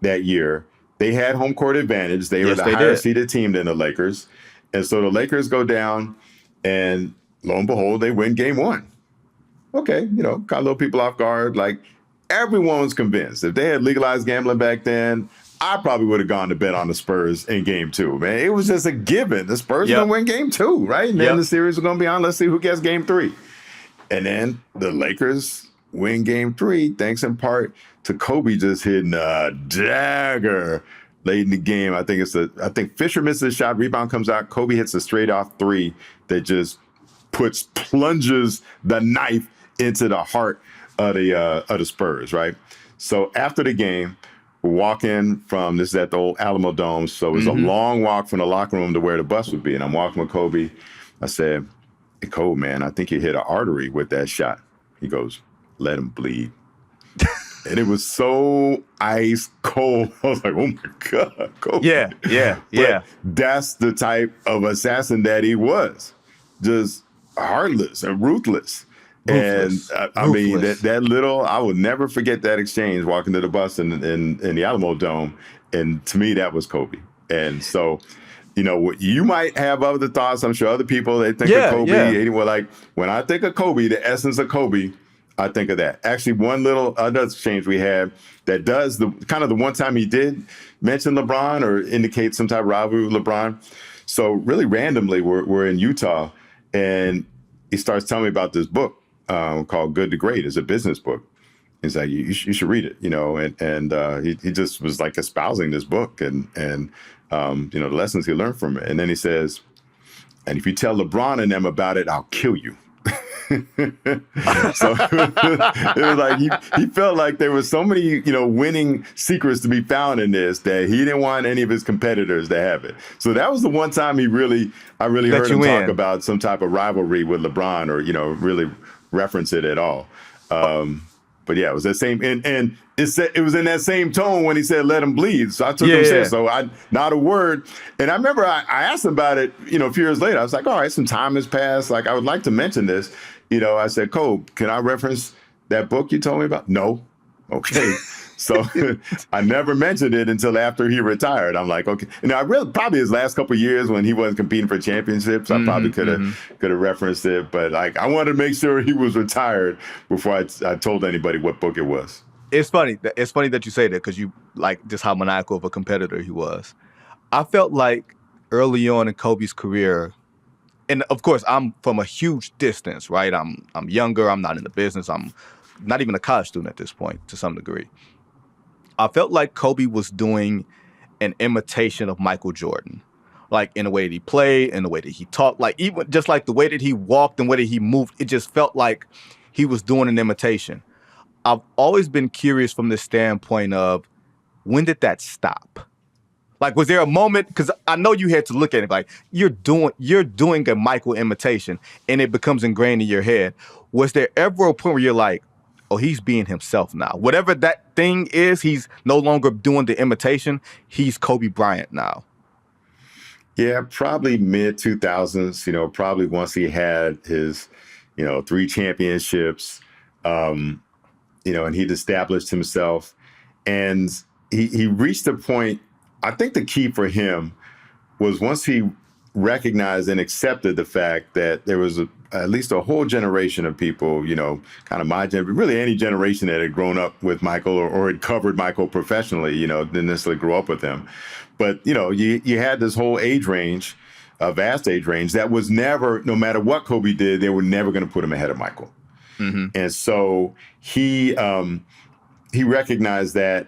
that year. They had home court advantage. They were the higher seeded team than the Lakers. And so the Lakers go down, and lo and behold, they win game one. Okay, caught a little people off guard. Like, everyone was convinced. If they had legalized gambling back then, I probably would have gone to bet on the Spurs in game two, man. It was just a given. The Spurs were going to win game two, right? And then the series was going to be on. Let's see who gets game three. And then the Lakers win game three, thanks in part to Kobe just hitting a dagger late in the game. I think Fisher misses a shot, rebound comes out. Kobe hits a straight off three that just plunges the knife into the heart of the Spurs, right? So after the game, we're walking from, this is at the old Alamo Dome, so it was a long walk from the locker room to where the bus would be. And I'm walking with Kobe. I said, "Hey, Kobe, man, I think you hit an artery with that shot." He goes, "Let him bleed." And it was so ice cold. I was like, "Oh my God, Kobe." Yeah. That's the type of assassin that he was. Just heartless and ruthless. Ruthless. And I mean, that little, I will never forget that exchange walking to the bus in the Alamo Dome. And to me, that was Kobe. And so, you might have other thoughts. I'm sure other people, they think of Kobe. Anyway, like when I think of Kobe, the essence of Kobe, I think of that. Actually, one little other exchange we had that does the one time he did mention LeBron or indicate some type of rivalry with LeBron. So really randomly, we're in Utah, and he starts telling me about this book called Good to Great. It's a business book. He's like, you should read it, and he just was like espousing this book and the lessons he learned from it. And then he says, "And if you tell LeBron and them about it, I'll kill you." So it was like he felt like there was so many, winning secrets to be found in this that he didn't want any of his competitors to have it. So that was the one time I really heard him talk about some type of rivalry with LeBron or, really reference it at all. But yeah, it was that same, and it was in that same tone when he said, "Let him bleed." So I took him serious. So not a word. And I remember I asked him about it, a few years later. I was like, all right, some time has passed. Like, I would like to mention this. I said, "Kobe, can I reference that book you told me about?" "No." "Okay." So I never mentioned it until after he retired. I'm like, okay. And I really, probably his last couple of years when he wasn't competing for championships, I probably could have referenced it. But like, I wanted to make sure he was retired before I told anybody what book it was. It's funny. It's funny that you say that because you like just how maniacal of a competitor he was. I felt like early on in Kobe's career, and of course I'm from a huge distance, right? I'm younger. I'm not in the business. I'm not even a college student at this point to some degree. I felt like Kobe was doing an imitation of Michael Jordan, like in the way that he played, in the way that he talked, like even just like the way that he walked and the way that he moved. It just felt like he was doing an imitation. I've always been curious from the standpoint of, when did that stop? Like, was there a moment? Because I know you had to look at it like you're doing a Michael imitation, and it becomes ingrained in your head. Was there ever a point where you're like, oh, he's being himself now? Whatever that thing is, he's no longer doing the imitation. He's Kobe Bryant now. Yeah, probably mid 2000s. Probably once he had his, 3 championships, and he'd established himself, and he reached a point. I think the key for him was once he recognized and accepted the fact that there was at least a whole generation of people, kind of my generation, really any generation that had grown up with Michael or had covered Michael professionally, didn't necessarily grow up with him. But, you had this whole age range, a vast age range that was never, no matter what Kobe did, they were never going to put him ahead of Michael. Mm-hmm. And so he recognized that.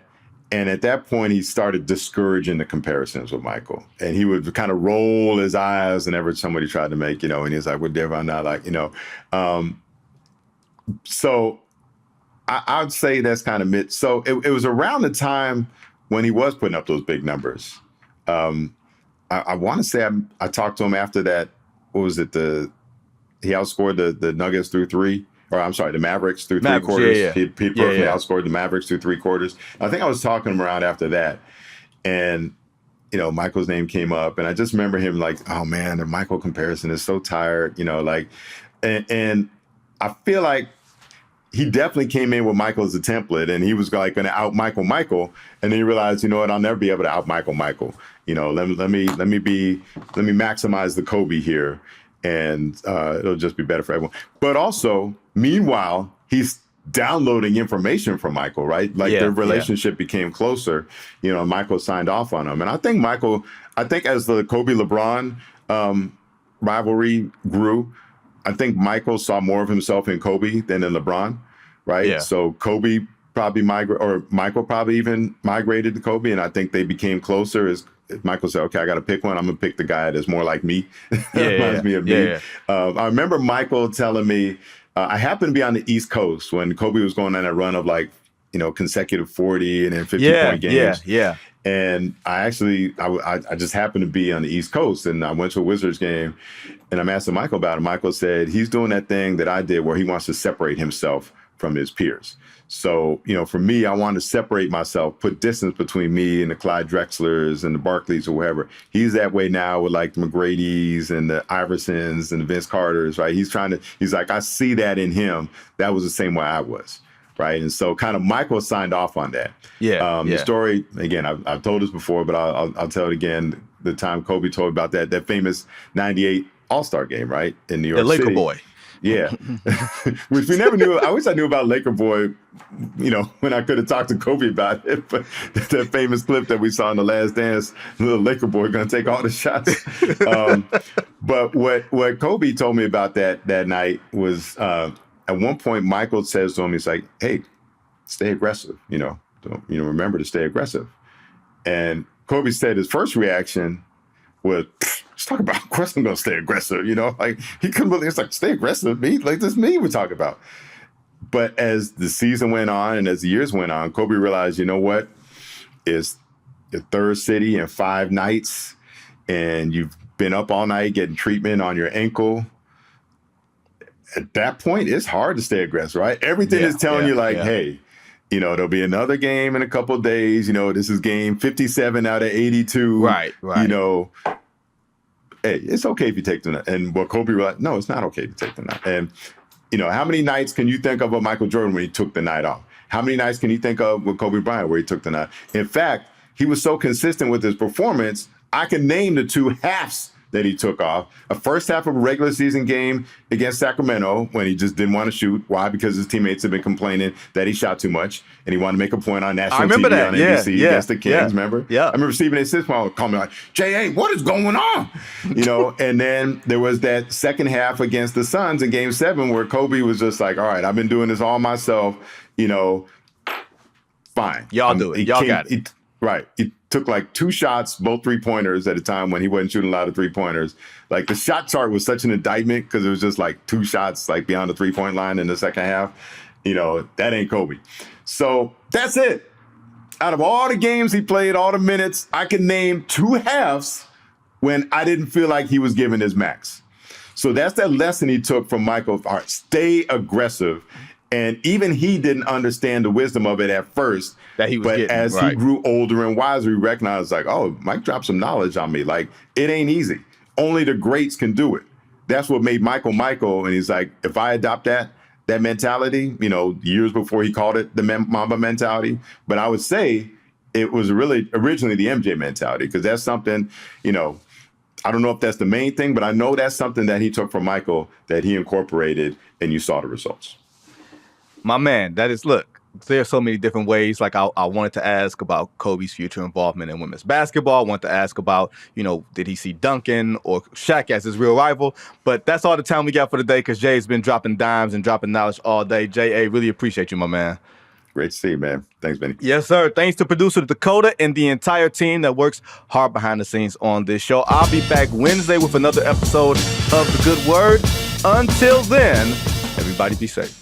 And at that point, he started discouraging the comparisons with Michael. And he would kind of roll his eyes whenever somebody tried to make, and he was like, well, I'm not like, So I would say that's kind of mid. So it was around the time when he was putting up those big numbers. I want to say I talked to him after that. What was it? He outscored the Nuggets through 3. Or I'm sorry, the Mavericks through 3 quarters. Yeah. He perfectly outscored the Mavericks through 3 quarters. I think I was talking to him around after that. And, Michael's name came up. And I just remember him like, oh, man, the Michael comparison is so tired, and I feel like he definitely came in with Michael as a template. And he was like going to out Michael. And then he realized, you know what, I'll never be able to out Michael. Let me maximize the Kobe here. And it'll just be better for everyone. But also, meanwhile, he's downloading information from Michael, right? Like their relationship became closer. Michael signed off on him. And I think as the Kobe-LeBron rivalry grew, I think Michael saw more of himself in Kobe than in LeBron, right? Yeah. So Kobe probably Michael probably even migrated to Kobe. And I think they became closer as Michael said, okay, I got to pick one. I'm going to pick the guy that's more like me. Reminds me of me. I remember Michael telling me, I happened to be on the East Coast when Kobe was going on that run of like, consecutive 40 and then 50-point games. Yeah. And I just happened to be on the East Coast, and I went to a Wizards game, and I'm asking Michael about it. Michael said he's doing that thing that I did where he wants to separate himself from his peers. So, for me, I want to separate myself, put distance between me and the Clyde Drexlers and the Barkleys or whatever. He's that way now with like the McGrady's and the Iversons and the Vince Carters, right? He's like, I see that in him. That was the same way I was, right? And so kind of Michael signed off on that. The story, again, I've told this before, but I'll tell it again. The time Kobe told about that famous 98 All-Star game, right? In New York City. The Laker boy. Yeah. Which we never knew. I wish I knew about Laker Boy, when I could have talked to Kobe about it. But that famous clip that we saw in The Last Dance, the little Laker boy going to take all the shots. But what Kobe told me about that night was at one point, Michael says to him, he's like, hey, stay aggressive. Remember to stay aggressive. And Kobe said his first reaction was, let's talk about, of course I'm going to stay aggressive, like he couldn't believe it's like, stay aggressive, me? Like this me we're talking about. But as the season went on and as the years went on, Kobe realized, you know what? It's your third city in 5 nights and you've been up all night getting treatment on your ankle. At that point, it's hard to stay aggressive, right? Everything is telling you like, hey, there'll be another game in a couple of days. This is game 57 out of 82. Right. Hey, it's okay if you take the night. And what Kobe was like, no, it's not okay to take the night. And, how many nights can you think of Michael Jordan when he took the night off? How many nights can you think of with Kobe Bryant where he took the night? In fact, he was so consistent with his performance, I can name the 2 halves that he took off. A first half of a regular season game against Sacramento when he just didn't want to shoot. Why? Because his teammates had been complaining that he shot too much, and he wanted to make a point on national TV on NBC against the Kings. Remember? Yeah. I remember Stephen A. Smith calling me like, J.A., what is going on? And then there was that second half against the Suns in Game 7 where Kobe was just like, all right, I've been doing this all myself, fine. Y'all do it. Y'all got it. Right. He took like 2 shots, both 3-pointers at a time when he wasn't shooting a lot of 3-pointers. Like the shot chart was such an indictment because it was just like 2 shots like beyond the 3-point line in the second half. That ain't Kobe. So that's it. Out of all the games he played, all the minutes, I can name 2 halves when I didn't feel like he was giving his max. So that's that lesson he took from Michael. All right, stay aggressive. And even he didn't understand the wisdom of it at first. That he was but getting, as right. he grew older and wiser, he recognized like, oh, Mike dropped some knowledge on me. Like, it ain't easy. Only the greats can do it. That's what made Michael. And he's like, if I adopt that mentality, years before he called it the Mamba mentality. But I would say it was really originally the MJ mentality, because that's something, I don't know if that's the main thing, but I know that's something that he took from Michael that he incorporated, and you saw the results. My man, look, there's so many different ways. Like I wanted to ask about Kobe's future involvement in women's basketball. I wanted to ask about, did he see Duncan or Shaq as his real rival? But that's all the time we got for today, because Jay's been dropping dimes and dropping knowledge all day. J.A., really appreciate you, my man. Great to see you, man. Thanks, Benny. Yes, sir. Thanks to producer Dakota and the entire team that works hard behind the scenes on this show. I'll be back Wednesday with another episode of The Good Word. Until then, everybody be safe.